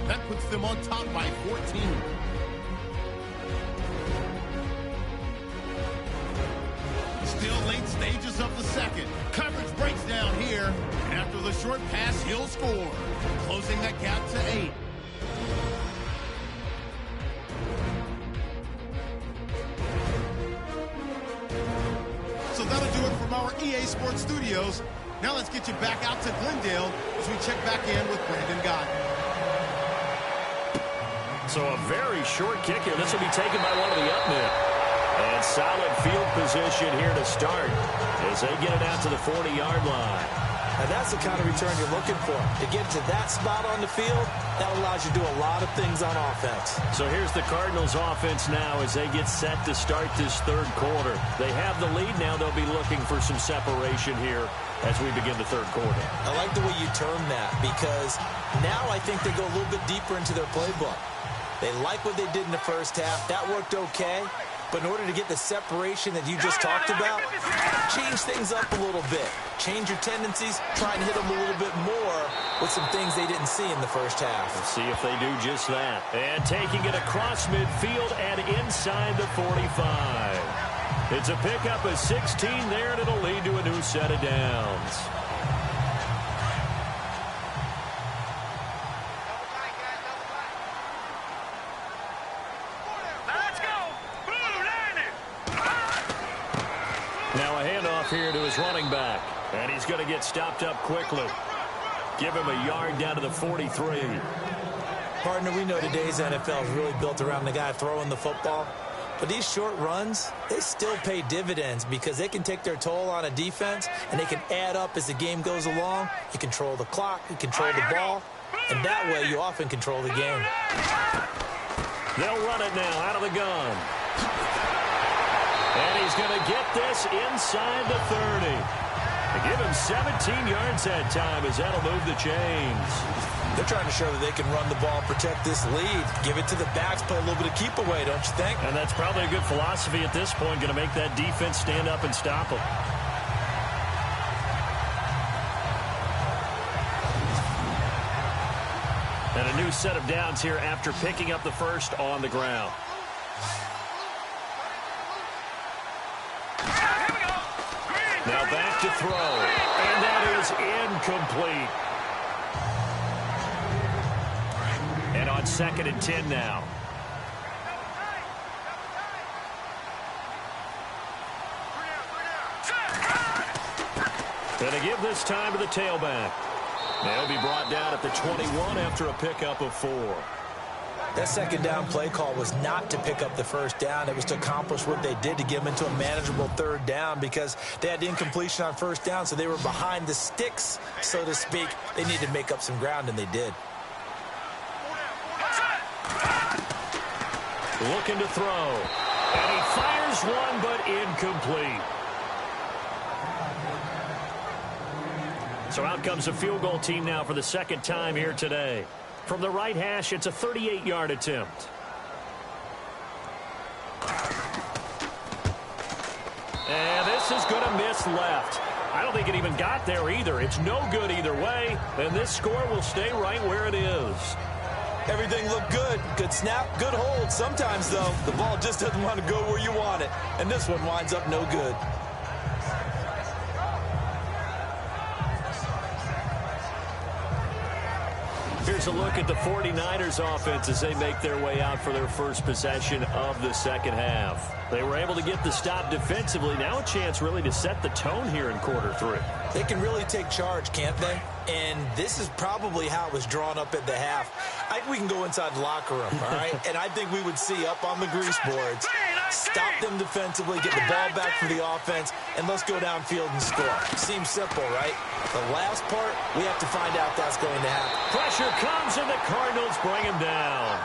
Speaker 6: That puts them on top by 14. Still late stages of the second. Coverage breaks down here. And after the short pass, he'll score. Closing that gap to 8. So that'll do it from our EA Sports Studios. Now let's get you back out to Glendale as we check back in with Brandon Gott.
Speaker 2: So a very short kick here. This will be taken by one of the up men. And solid field position here to start as they get it out to the 40-yard line.
Speaker 5: Now that's the kind of return you're looking for. To get to that spot on the field, that allows you to do a lot of things on offense.
Speaker 2: So here's the Cardinals offense now as they get set to start this third quarter. They have the lead now. They'll be looking for some separation here as we begin the third quarter.
Speaker 5: I like the way you term that because now I think they go a little bit deeper into their playbook. They like what they did in the first half. That worked okay. But in order to get the separation that you just talked about, change things up a little bit. Change your tendencies, try and hit them a little bit more with some things they didn't see in the first half.
Speaker 2: Let's see if they do just that. And taking it across midfield and inside the 45. It's a pickup of 16 there, and it'll lead to a new set of downs. Now a handoff here to his running back. And he's going to get stopped up quickly. Give him a yard down to the 43.
Speaker 5: Partner, we know today's NFL is really built around the guy throwing the football. But these short runs, they still pay dividends because they can take their toll on a defense and they can add up as the game goes along. You control the clock, you control the ball, and that way you often control the game.
Speaker 2: They'll run it now out of the gun. And he's going to get this inside the 30. They give him 17 yards that time as that'll move the chains.
Speaker 5: They're trying to show that they can run the ball, protect this lead, give it to the backs, play a little bit of keep away, don't you think?
Speaker 2: And that's probably a good philosophy at this point, going to make that defense stand up and stop them. And a new set of downs here after picking up the first on the ground. Now back to throw, and that is incomplete. And on 2nd and 10 now. And to give this time to the tailback. They'll be brought down at the 21 after a pickup of 4.
Speaker 5: That second down play call was not to pick up the first down. It was to accomplish what they did to get them into a manageable third down because they had incompletion on first down, so they were behind the sticks, so to speak. They needed to make up some ground, and they did.
Speaker 2: Looking to throw. And he fires one, but incomplete. So out comes a field goal team now for the second time here today. From the right hash, it's a 38-yard attempt. And this is going to miss left. I don't think it even got there either. It's no good either way, and this score will stay right where it is.
Speaker 5: Everything looked good. Good snap, good hold. Sometimes, though, the ball just doesn't want to go where you want it. And this one winds up no good.
Speaker 2: Here's a look at the 49ers offense as they make their way out for their first possession of the second half. They were able to get the stop defensively. Now a chance really to set the tone here in quarter three.
Speaker 5: They can really take charge, can't they? And this is probably how it was drawn up at the half. I think we can go inside the locker room, all right? And I think we would see up on the grease boards, stop them defensively, get the ball back for the offense, and let's go downfield and score. Seems simple, right? The last part, we have to find out if that's going to happen.
Speaker 2: Pressure comes, and the Cardinals bring him down.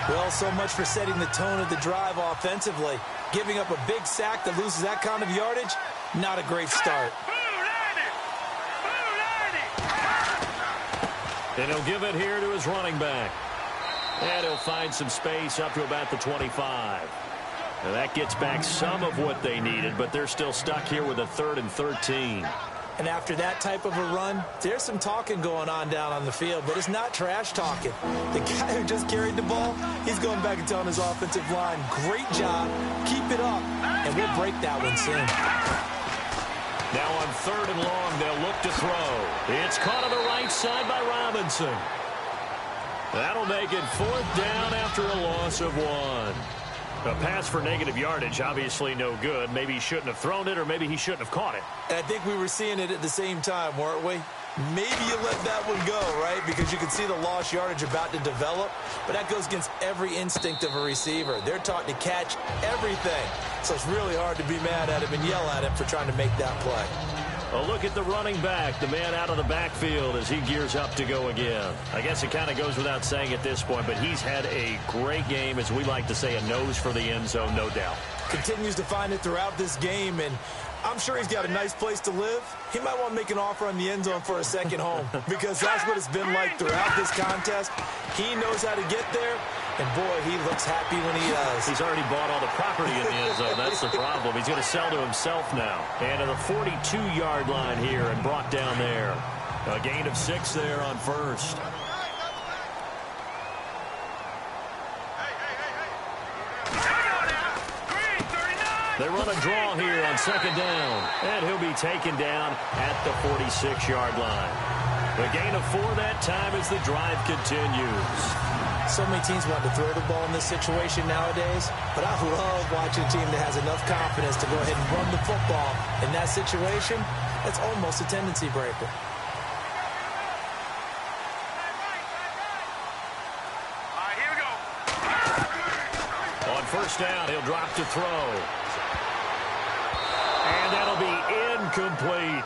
Speaker 5: Well, so much for setting the tone of the drive offensively. Giving up a big sack that loses that kind of yardage, not a great start.
Speaker 2: And he'll give it here to his running back. And he'll find some space up to about the 25. And that gets back some of what they needed, but they're still stuck here with a 3rd and 13.
Speaker 5: And after that type of a run, there's some talking going on down on the field, but it's not trash talking. The guy who just carried the ball, he's going back and telling his offensive line, great job, keep it up, and we'll break that one soon.
Speaker 2: Now on 3rd and long, they'll look to throw. It's caught on the right side by Robinson. That'll make it 4th down after a loss of 1. A pass for negative yardage, obviously no good. Maybe he shouldn't have thrown it, or maybe he shouldn't have caught it.
Speaker 5: And I think we were seeing it at the same time, weren't we? Maybe you let that one go, right? Because you can see the lost yardage about to develop. But that goes against every instinct of a receiver. They're taught to catch everything. So it's really hard to be mad at him and yell at him for trying to make that play.
Speaker 2: A look at the running back, the man out of the backfield as he gears up to go again. I guess it kind of goes without saying at this point, but he's had a great game, as we like to say, a nose for the end zone, no doubt.
Speaker 5: Continues to find it throughout this game, and I'm sure he's got a nice place to live. He might want to make an offer on the end zone for a second home because that's what it's been like throughout this contest. He knows how to get there, and boy, he looks happy when he does.
Speaker 2: He's already bought all the property in the end zone. That's the problem. He's going to sell to himself now. And to the 42-yard line here and brought down there. A gain of 6 there on 1st. They run a draw here on 2nd down. And he'll be taken down at the 46-yard line. The gain of 4 that time as the drive continues.
Speaker 5: So many teams want to throw the ball in this situation nowadays, but I love watching a team that has enough confidence to go ahead and run the football. In that situation, that's almost a tendency breaker.
Speaker 1: All right, here we go.
Speaker 2: On 1st down, he'll drop to throw. And that'll be incomplete.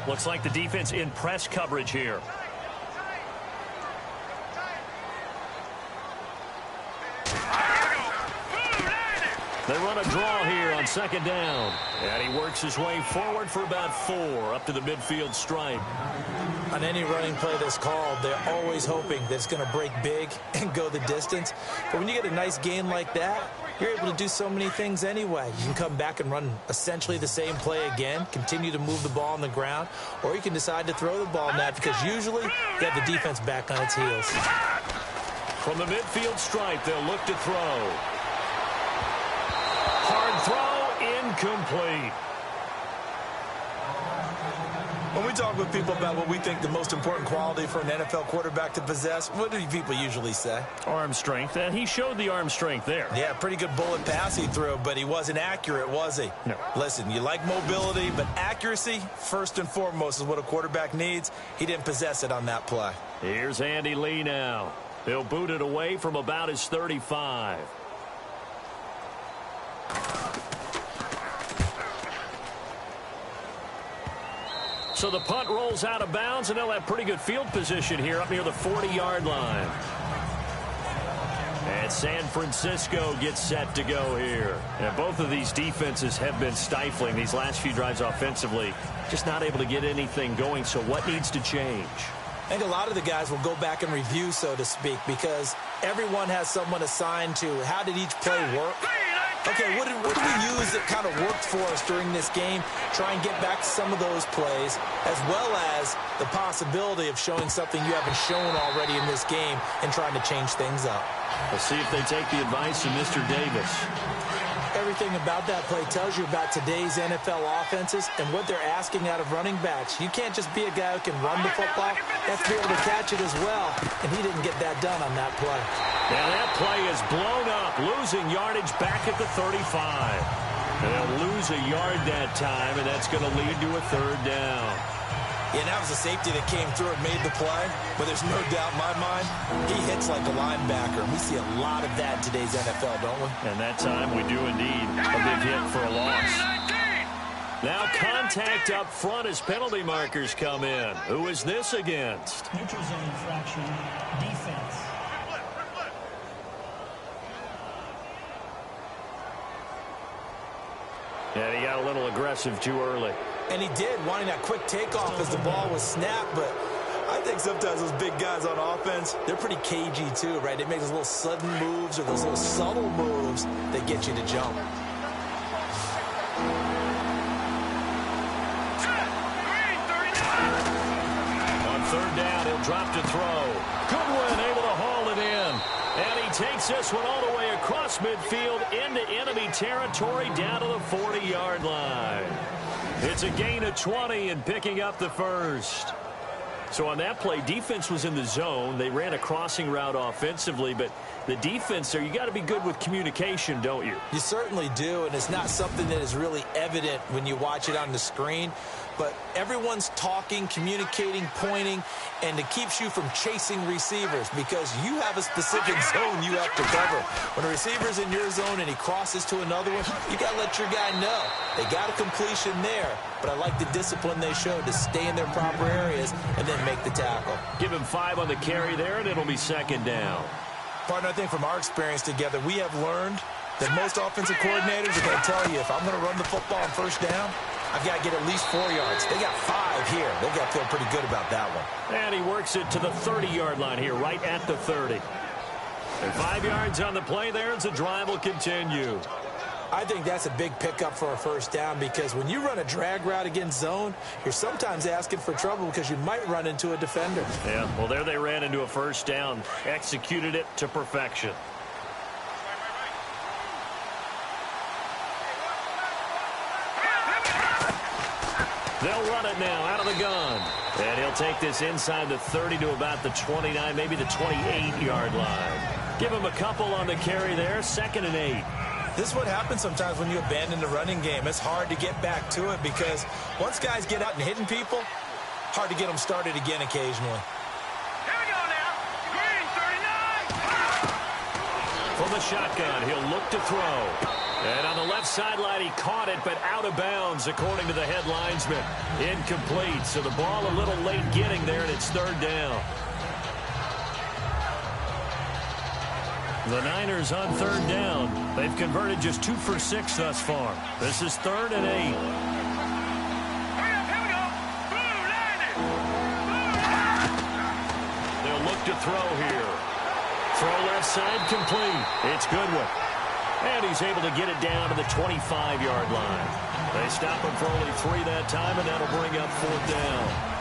Speaker 2: Looks like the defense in press coverage here. They run a draw here on 2nd down. And he works his way forward for about 4 up to the midfield stripe.
Speaker 5: On any running play that's called, they're always hoping that it's going to break big and go the distance. But when you get a nice gain like that, you're able to do so many things anyway. You can come back and run essentially the same play again, continue to move the ball on the ground, or you can decide to throw the ball net because usually you have the defense back on its heels.
Speaker 2: From the midfield stripe, they'll look to throw. Hard throw, incomplete.
Speaker 5: When we talk with people about what we think the most important quality for an NFL quarterback to possess, what do people usually say?
Speaker 2: Arm strength, and he showed the arm strength there.
Speaker 5: Yeah, pretty good bullet pass he threw, but he wasn't accurate, was he?
Speaker 2: No.
Speaker 5: Listen, you like mobility, but accuracy, first and foremost, is what a quarterback needs. He didn't possess it on that play.
Speaker 2: Here's Andy Lee now. He'll boot it away from about his 35. So the punt rolls out of bounds, and they'll have pretty good field position here up near the 40-yard line. And San Francisco gets set to go here. And both of these defenses have been stifling these last few drives offensively. Just not able to get anything going. So what needs to change?
Speaker 4: I think a lot of the guys will go back and review, so to speak, because everyone has someone assigned to how did each play work. Okay, what did we use that kind of worked for us during this game? Try and get back to some of those plays, as well as the possibility of showing something you haven't shown already in this game and trying to change things up.
Speaker 2: We'll see if they take the advice of Mr. Davis.
Speaker 4: Everything about that play tells you about today's NFL offenses and what they're asking out of running backs. You can't just be a guy who can run the football. You have to be able to catch it as well, and he didn't get that done on that play.
Speaker 2: Now that play is blown up, losing yardage back at the 35. And they'll lose a yard that time, and that's going to lead to a third down.
Speaker 5: Yeah, that was a safety that came through and made the play, but there's no doubt in my mind, he hits like a linebacker. We see a lot of that in today's NFL, don't we?
Speaker 2: And that time we do indeed. A big hit for a loss. Now contact up front as penalty markers come in. Who is this against?
Speaker 3: Neutral zone infraction, defense.
Speaker 2: And he got a little aggressive too early.
Speaker 5: And he did, wanting that quick takeoff as the ball was snapped, but I think sometimes those big guys on offense,
Speaker 4: They're pretty cagey, too, right? They make those little sudden moves or those little subtle moves that get you to jump.
Speaker 2: On third down, he'll drop to throw. Goodwin able to haul it in. And he takes this one all the way across midfield into enemy territory down to the 40-yard line. It's a gain of 20 and picking up the first. So on that play, defense was in the zone. They ran a crossing route offensively, but the defense there, you got to be good with communication, don't you?
Speaker 4: You certainly do, and it's not something that is really evident when you watch it on the screen. But everyone's talking, communicating, pointing, and it keeps you from chasing receivers because you have a specific zone you have to cover. When a receiver's in your zone and he crosses to another one, you got to let your guy know. They got a completion there, but I like the discipline they showed to stay in their proper areas and then make the tackle.
Speaker 2: Give him 5 on the carry there, and it'll be second down.
Speaker 5: partner, I think from our experience together, we have learned that most offensive coordinators are going to tell you, if I'm going to run the football on first down, I've got to get at least 4 yards. They got 5 here. They've got to feel pretty good about that one.
Speaker 2: And he works it to the 30-yard line here, right at the 30. And 5 yards on the play there as the drive will continue.
Speaker 4: I think that's a big pickup for a first down because when you run a drag route against zone, you're sometimes asking for trouble because you might run into a defender.
Speaker 2: Yeah, well, there they ran into a first down, executed it to perfection. They'll run it now out of the gun. And he'll take this inside the 30 to about the 29, maybe the 28-yard line. Give him a couple on the carry there, 2nd and 8.
Speaker 5: This is what happens sometimes when you abandon the running game. It's hard to get back to it because once guys get out and hitting people, hard to get them started again occasionally.
Speaker 1: Here we go now. Green, 39.
Speaker 2: From the shotgun, he'll look to throw. And on the left sideline, he caught it, but out of bounds, according to the head linesman. Incomplete, so the ball a little late getting there, and it's 3rd down. The Niners on 3rd down. They've converted just 2 for 6 thus far. This is 3rd and 8.
Speaker 1: Hurry up, here we go. Blue, landed.
Speaker 2: They'll look to throw here. Throw left side complete. It's Goodwin. And he's able to get it down to the 25-yard line. They stop him for only 3 that time, and that'll bring up 4th down.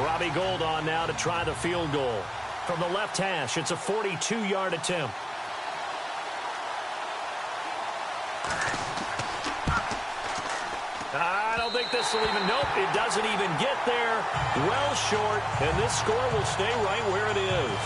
Speaker 2: Robbie Gould on now to try the field goal. From the left hash, it's a 42-yard attempt. I don't think this will even, nope, it doesn't even get there. Well short, and this score will stay right where it is.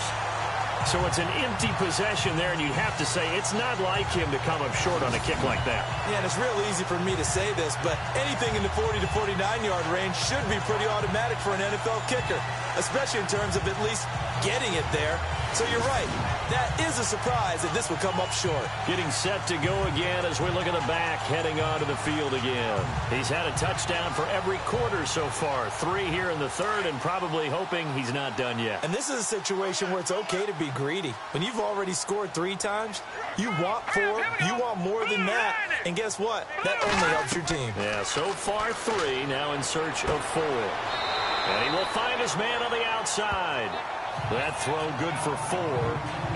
Speaker 2: So it's an empty possession there, and you'd have to say it's not like him to come up short on a kick like that.
Speaker 5: Yeah, and it's real easy for me to say this, but anything in the 40 to 49-yard range should be pretty automatic for an NFL kicker. especially in terms of at least getting it there. So you're right. That is a surprise that this would come up short.
Speaker 2: Getting set to go again as we look at the back, heading onto the field again. He's had a touchdown for every quarter so far. 3 here in the third, and probably hoping he's not done yet.
Speaker 5: And this is a situation where it's okay to be greedy. When you've already scored 3 times, you want 4, you want more than that. And guess what? That only helps your team.
Speaker 2: Yeah, so far 3, now in search of 4. And he will find his man on the outside. That throw good for 4.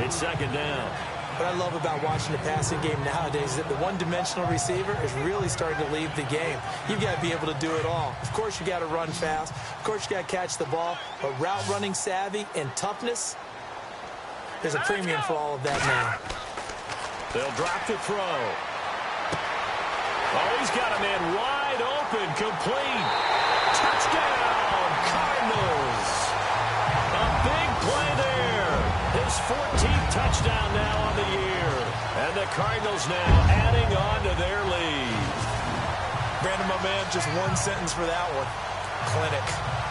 Speaker 2: It's second down.
Speaker 5: What I love about watching the passing game nowadays is that the one-dimensional receiver is really starting to lead the game. You've got to be able to do it all. Of course, you got to run fast. Of course, you got to catch the ball. But route running savvy and toughness, there's a premium for all of that now.
Speaker 2: They'll drop to throw. Oh, he's got a man wide open, complete. Touchdown, Cardinals. A big play there. His 14th touchdown now on the year. And the Cardinals now adding on to their lead.
Speaker 5: Brandon, my man, just one sentence for that one. Clinic.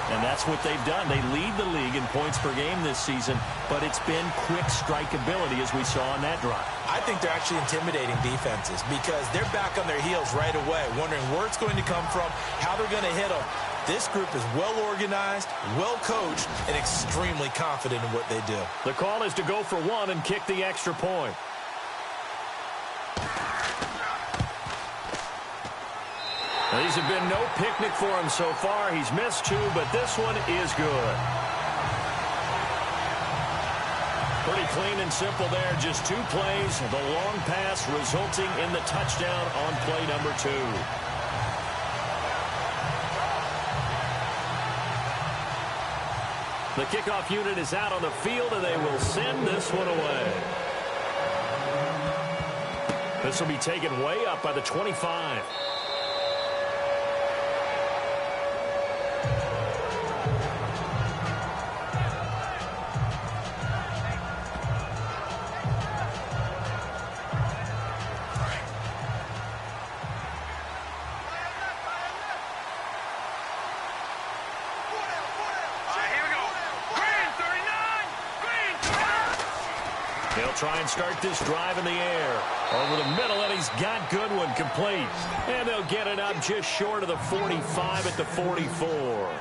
Speaker 2: And that's what they've done. They lead the league in points per game this season, but it's been quick strike ability as we saw on that drive.
Speaker 5: I think they're actually intimidating defenses because they're back on their heels right away, wondering where it's going to come from, how they're going to hit them. This group is well organized, well coached, and extremely confident in what they do.
Speaker 2: The call is to go for 1 and kick the extra point. Now, these have been no picnic for him so far. He's missed 2, but this one is good. Pretty clean and simple there. Just 2 plays. The long pass resulting in the touchdown on play number 2. The kickoff unit is out on the field, and they will send this one away. This will be taken way up by the 25. They'll try and start this drive in the air. Over the middle, and he's got Goodwin complete. And they'll get it up just short of the 45 at the 44.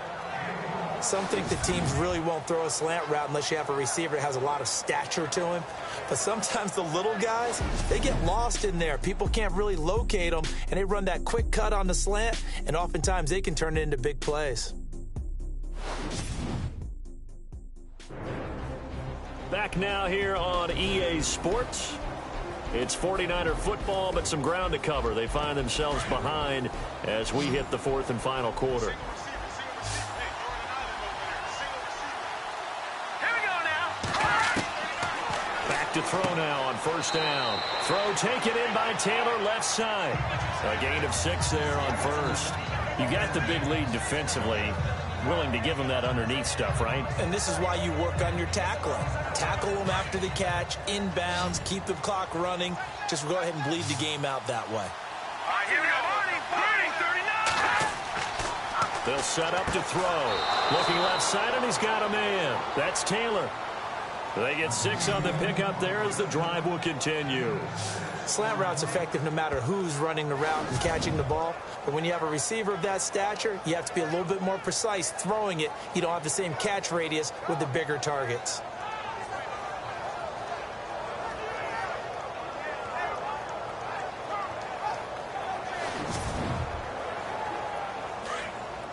Speaker 5: Some think the teams really won't throw a slant route unless you have a receiver that has a lot of stature to him. But sometimes the little guys, they get lost in there. People can't really locate them, and they run that quick cut on the slant, and oftentimes they can turn it into big plays.
Speaker 2: Back now here on EA Sports. It's 49er football, but some ground to cover. They find themselves behind as we hit the 4th and final quarter.
Speaker 1: Here we go now.
Speaker 2: Back to throw now on 1st down. Throw taken in by Taylor, left side. A gain of 6 there on 1st. You got the big lead defensively. Willing to give them that underneath stuff, right?
Speaker 5: And this is why you work on your tackling. Tackle them after the catch, inbounds, keep the clock running. Just go ahead and bleed the game out that way.
Speaker 1: All right, here we go. Running 39.
Speaker 2: They'll set up to throw. Looking left side, and he's got a man. That's Taylor. They get 6 on the pickup there as the drive will continue.
Speaker 5: Slant route's effective no matter who's running the route and catching the ball. But when you have a receiver of that stature, you have to be a little bit more precise throwing it. You don't have the same catch radius with the bigger targets.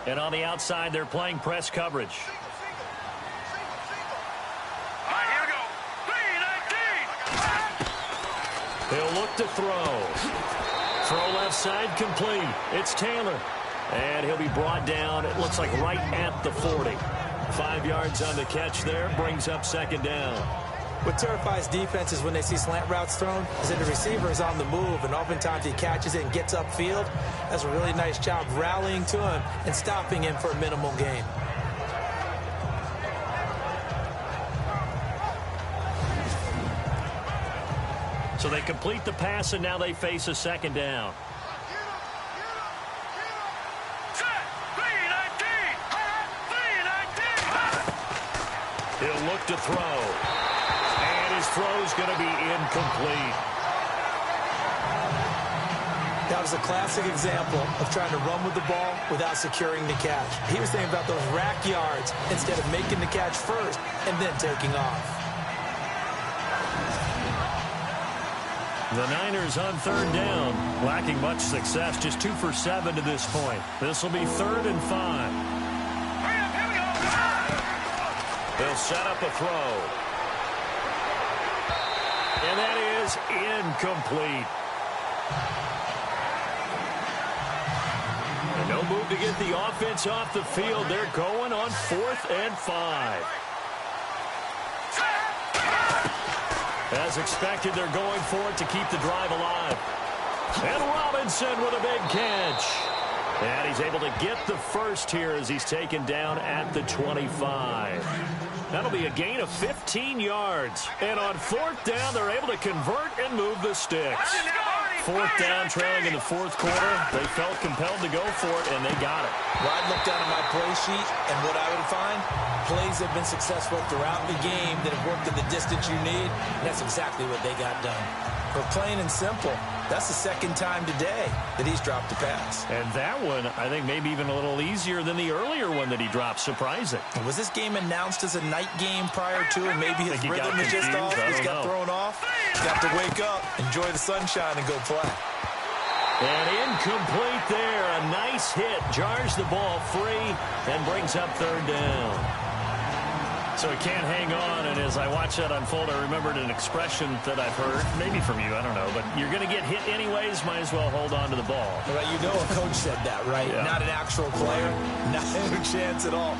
Speaker 2: And on the outside, they're playing press coverage. He'll look to throw. Throw left side complete. It's Taylor. And he'll be brought down, it looks like right at the 40. 5 yards on the catch there, brings up 2nd down.
Speaker 5: What terrifies defenses when they see slant routes thrown is that the receiver is on the move, and oftentimes he catches it and gets upfield. That's a really nice job rallying to him and stopping him for a minimal gain.
Speaker 2: So they complete the pass, and now they face a 2nd down. He'll look to throw. And his throw's going to be incomplete.
Speaker 5: That was a classic example of trying to run with the ball without securing the catch. He was thinking about those rack yards instead of making the catch first and then taking off.
Speaker 2: The Niners on third down, lacking much success, just 2 for 7 to this point. This will be 3rd and 5. They'll set up a throw. And that is incomplete. And no move to get the offense off the field. They're going on 4th and 5. As expected, they're going for it to keep the drive alive. And Robinson with a big catch. And he's able to get the first here as he's taken down at the 25. That'll be a gain of 15 yards. And on 4th down, they're able to convert and move the sticks. 4th down, trailing in the 4th quarter. They felt compelled to go for it, and they got it.
Speaker 5: Well, I'd look down at my play sheet, and what I would find, plays have been successful throughout the game that have worked at the distance you need, and that's exactly what they got done. But plain and simple, that's the 2nd time today that he's dropped a pass.
Speaker 2: And that one, I think, maybe even a little easier than the earlier one that he dropped. Surprising.
Speaker 5: Was this game announced as a night game prior to, and maybe his rhythm is just off? He's got thrown off. He's got to wake up, enjoy the sunshine, and go play.
Speaker 2: And incomplete there. A nice hit. Jars the ball free and brings up 3rd down. So he can't hang on, and as I watch that unfold, I remembered an expression that I've heard, maybe from you, I don't know, but you're going to get hit anyways, might as well hold on to the ball.
Speaker 5: Well, you know a coach said that, right?
Speaker 2: Yeah.
Speaker 5: Not an actual player, not a chance at all.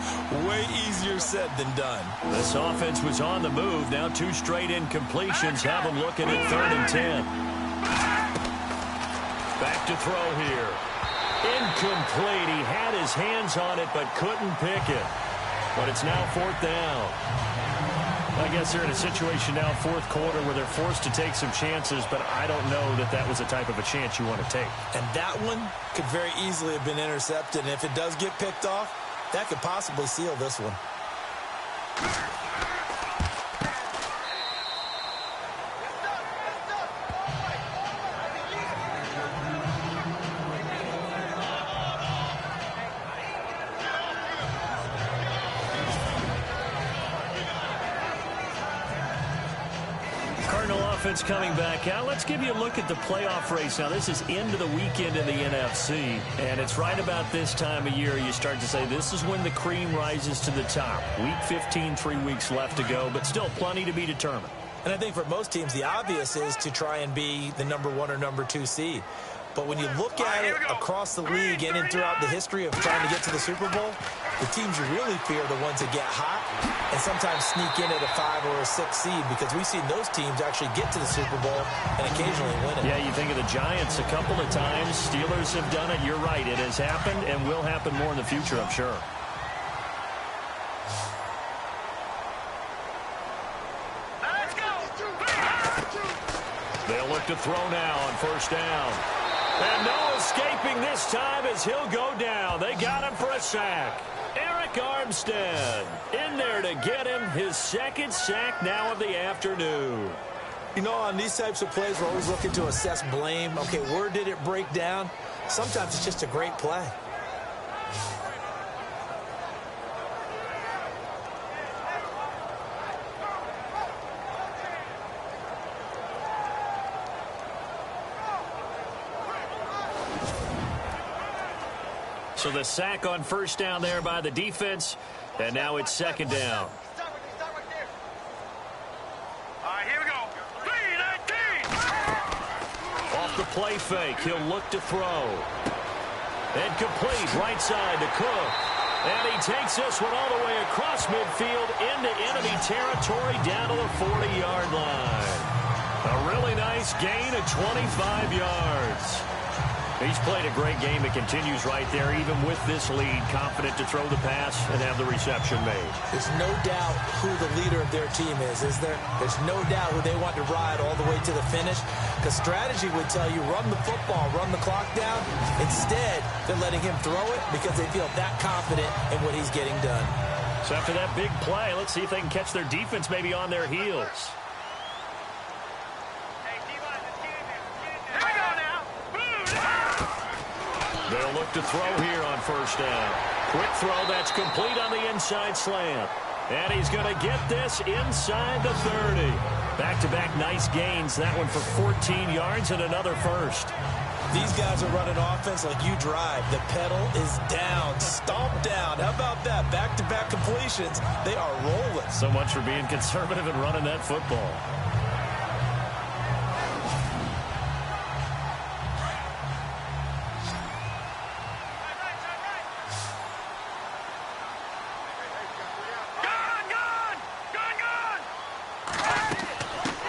Speaker 5: Way easier said than done.
Speaker 2: This offense was on the move. Now 2 straight incompletions have them looking at 3rd and 10. Back to throw here. Incomplete. He had his hands on it but couldn't pick it. But it's now 4th down. I guess they're in a situation now, 4th quarter, where they're forced to take some chances, but I don't know that that was the type of a chance you want to take.
Speaker 5: And that one could very easily have been intercepted. And if it does get picked off, that could possibly seal this one.
Speaker 2: Offense coming back out. Let's give you a look at the playoff race. Now, this is into the weekend in the NFC, and it's right about this time of year you start to say this is when the cream rises to the top. Week 15, 3 weeks left to go, but still plenty to be determined.
Speaker 5: And I think for most teams, the obvious is to try and be the number 1 or number 2 seed. But when you look at it across the league and throughout the history of trying to get to the Super Bowl, the teams you really fear are the ones that get hot and sometimes sneak in at a 5 or a 6 seed, because we've seen those teams actually get to the Super Bowl and occasionally win it.
Speaker 2: Yeah, you think of the Giants a couple of times. Steelers have done it. You're right. It has happened and will happen more in the future, I'm sure. They'll look to throw now on 1st down. And no escaping this time as he'll go down. They got him for a sack. Eric Armstead in there to get him his 2nd sack now of the afternoon.
Speaker 5: You know, on these types of plays, we're always looking to assess blame. Okay, where did it break down? Sometimes it's just a great play.
Speaker 2: So the sack on 1st down there by the defense, and now it's 2nd down.
Speaker 1: All right, here we go. 3-19.
Speaker 2: Off the play fake, he'll look to throw. And complete, right side to Cook. And he takes this one all the way across midfield into enemy territory down to the 40-yard line. A really nice gain of 25 yards. He's played a great game. It continues right there, even with this lead, confident to throw the pass and have the reception made.
Speaker 5: There's no doubt who the leader of their team is there? There's no doubt who they want to ride all the way to the finish, because strategy would tell you run the football, run the clock down. Instead, they're letting him throw it because they feel that confident in what he's getting done.
Speaker 2: So after that big play, let's see if they can catch their defense maybe on their heels. They'll look to throw here on first down. Quick throw that's complete on the inside slant. And he's going to get this inside the 30. Back-to-back nice gains. That one for 14 yards and another first.
Speaker 5: These guys are running offense like you drive. The pedal is down, stomp down. How about that? Back-to-back completions. They are rolling.
Speaker 2: So much for being conservative and running that football.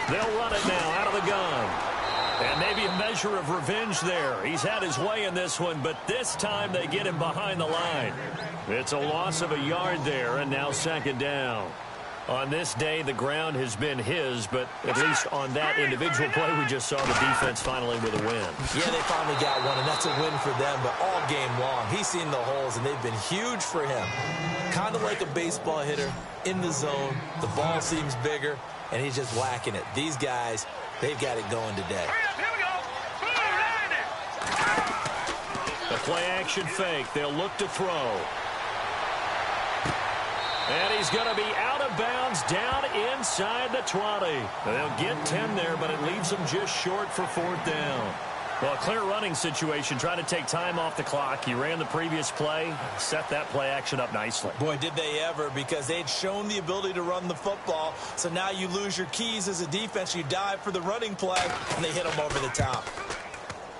Speaker 2: They'll run it now out of the gun. And maybe a measure of revenge there. He's had his way in this one, but this time they get him behind the line. It's a loss of a yard there, and now second down. On this day, the ground has been his, but at least on that individual play, we just saw the defense finally with a win.
Speaker 5: Yeah, they finally got one, and that's a win for them, but all game long, he's seen the holes, and they've been huge for him. Kind of like a baseball hitter in the zone. The ball seems bigger, and he's just whacking it. These guys, they've got it going today.
Speaker 2: The play-action fake. They'll look to throw. And he's going to be out of bounds down inside the 20. They'll get 10 there, but it leaves them just short for fourth down. Well, a clear running situation, trying to take time off the clock. He ran the previous play, set that play action up nicely.
Speaker 5: Boy, did they ever, because they'd shown the ability to run the football. So now you lose your keys as a defense. You dive for the running play, and they hit them over the top.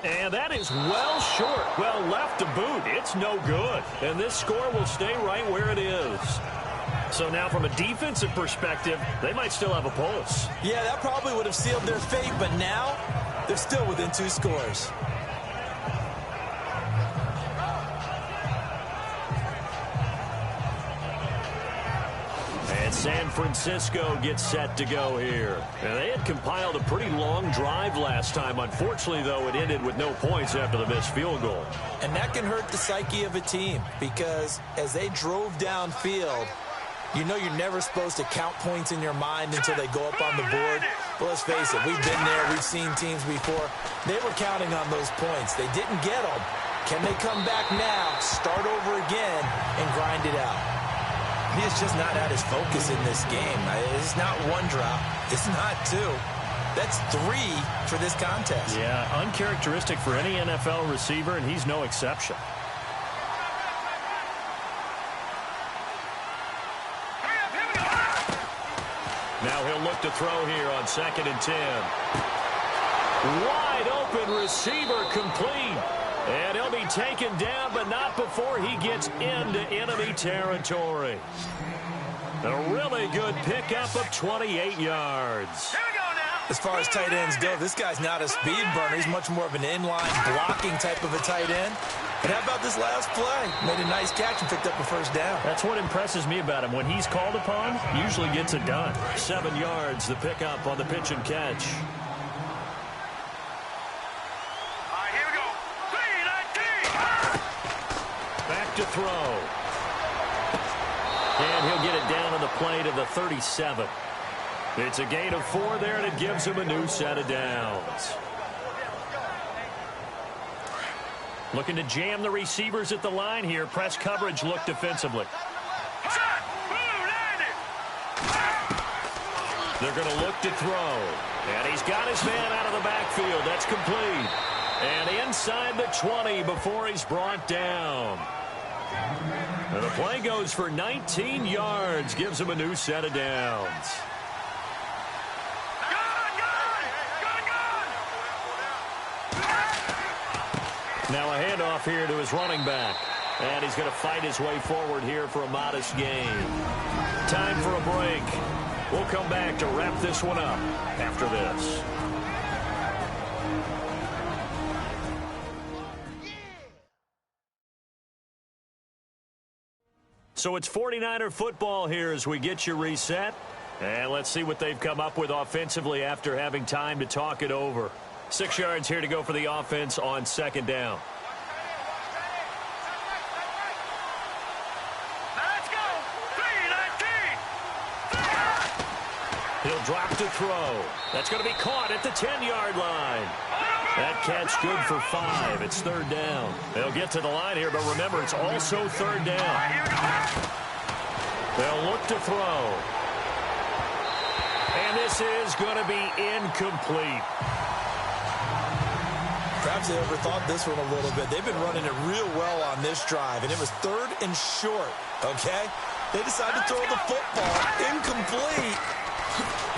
Speaker 2: And that is well short. Well left to boot. It's no good. And this score will stay right where it is. So now from a defensive perspective, they might still have a pulse.
Speaker 5: Yeah, that probably would have sealed their fate, but now they're still within 2 scores.
Speaker 2: And San Francisco gets set to go here. And they had compiled a pretty long drive last time. Unfortunately, though, it ended with no points after the missed field goal.
Speaker 5: And that can hurt the psyche of a team, because as they drove downfield, you know you're never supposed to count points in your mind until they go up on the board. But let's face it, we've been there. We've seen teams before. They were counting on those points. They didn't get them. Can they come back now, start over again, and grind it out? He is just not at his focus in this game. It's not one drop. It's not 2. That's 3 for this contest.
Speaker 2: Yeah, uncharacteristic for any NFL receiver, and he's no exception. Now he'll look to throw here on 2nd and 10. Wide open receiver complete. And he'll be taken down, but not before he gets into enemy territory. A really good pickup of 28 yards.
Speaker 5: As far as tight ends go, this guy's not a speed burner. He's much more of an inline blocking type of a tight end. And how about this last play? Made a nice catch and picked up a first down.
Speaker 2: That's what impresses me about him. When he's called upon, usually gets it done. 7 yards, the pickup on the pitch and catch. Back to throw. And he'll get it down on the play to the 37. It's a gain of 4 there, and it gives him a new set of downs. Looking to jam the receivers at the line here. Press coverage look defensively. They're going to look to throw. And he's got his man out of the backfield. That's complete. And inside the 20 before he's brought down. And the play goes for 19 yards. Gives him a new set of downs. Now a handoff here to his running back. And he's going to fight his way forward here for a modest gain. Time for a break. We'll come back to wrap this one up after this. So it's 49er football here as we get you reset. And let's see what they've come up with offensively after having time to talk it over. 6 yards here to go for the offense on 2nd down.
Speaker 1: Let's go. 3,
Speaker 2: He'll drop to throw. That's going to be caught at the 10-yard line. That catch good for 5. It's third down. They'll get to the line here, but remember, it's also third down. They'll look to throw. And this is going to be incomplete.
Speaker 5: Perhaps they overthought this one a little bit. They've been running it real well on this drive, and it was third and short, okay? They decided to throw the football. Incomplete.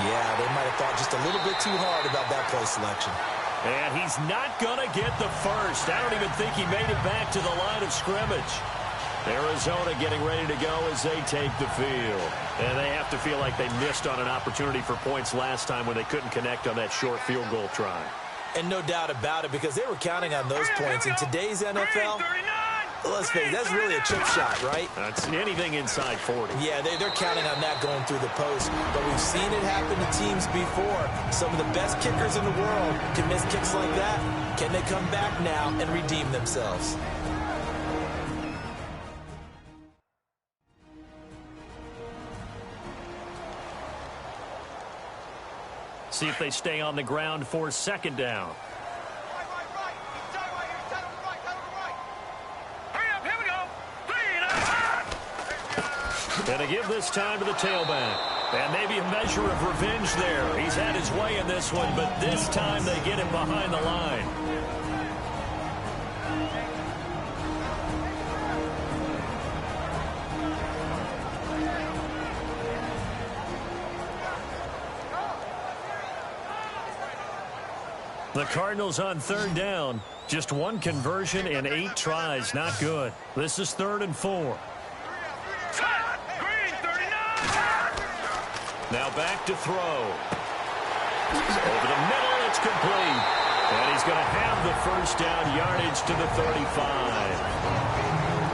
Speaker 5: Yeah, they might have thought just a little bit too hard about that play selection.
Speaker 2: And he's not going to get the first. I don't even think he made it back to the line of scrimmage. Arizona getting ready to go as they take the field. And they have to feel like they missed on an opportunity for points last time when they couldn't connect on that short field goal try.
Speaker 5: And no doubt about it, because they were counting on those points. In today's NFL, let's face it, that's really a chip shot, right?
Speaker 2: That's anything inside 40.
Speaker 5: Yeah, they're counting on that going through the post. But we've seen it happen to teams before. Some of the best kickers in the world can miss kicks like that. Can they come back now and redeem themselves?
Speaker 2: See if they stay on the ground for second down. And to give this time to the tailback. And maybe a measure of revenge there. He's had his way in this one, but this time they get him behind the line. The Cardinals on third down. Just one conversion in 8 tries. Not good. This is 3rd and 4. Now back to throw. Over the middle, it's complete. And he's going to have the first down, yardage to the 35.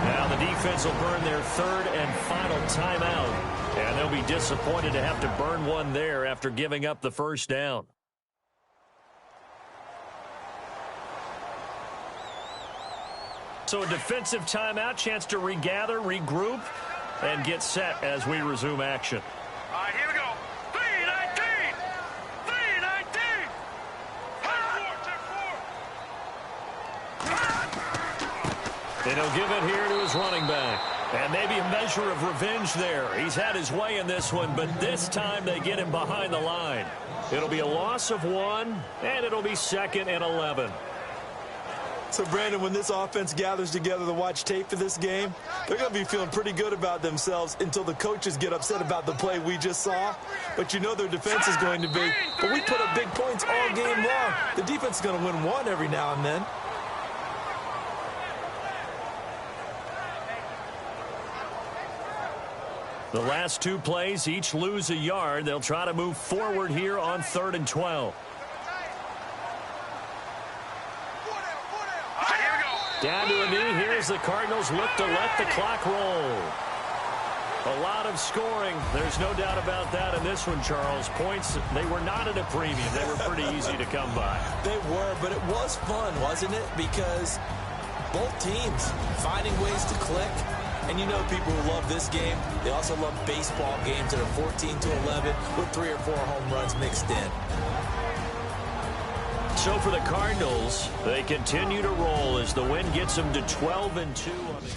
Speaker 2: Now the defense will burn their 3rd and final timeout. And they'll be disappointed to have to burn one there after giving up the first down. So a defensive timeout, chance to regather, regroup, and get set as we resume action.
Speaker 1: All right, here we go. 3-19. 3-19. Check 4.
Speaker 2: And he'll give it here to his running back. And maybe a measure of revenge there. He's had his way in this one, but this time they get him behind the line. It'll be a loss of 1, and it'll be 2nd and 11.
Speaker 5: So, Brandon, when this offense gathers together to watch tape for this game, they're going to be feeling pretty good about themselves until the coaches get upset about the play we just saw. But you know their defense is going to be, but we put up big points all game long. The defense is going to win one every now and then.
Speaker 2: The last 2 plays, each lose a yard. They'll try to move forward here on 3rd and 12. Down to a knee. Here's the Cardinals look to let the clock roll. A lot of scoring. There's no doubt about that in this one, Charles. Points, they were not at a premium. They were pretty easy to come by.
Speaker 5: They were, but it was fun, wasn't it? Because both teams finding ways to click. And you know people who love this game, they also love baseball games that are 14-11 with 3 or 4 home runs mixed in.
Speaker 2: So for the Cardinals, they continue to roll as the win gets them to 12-2 on the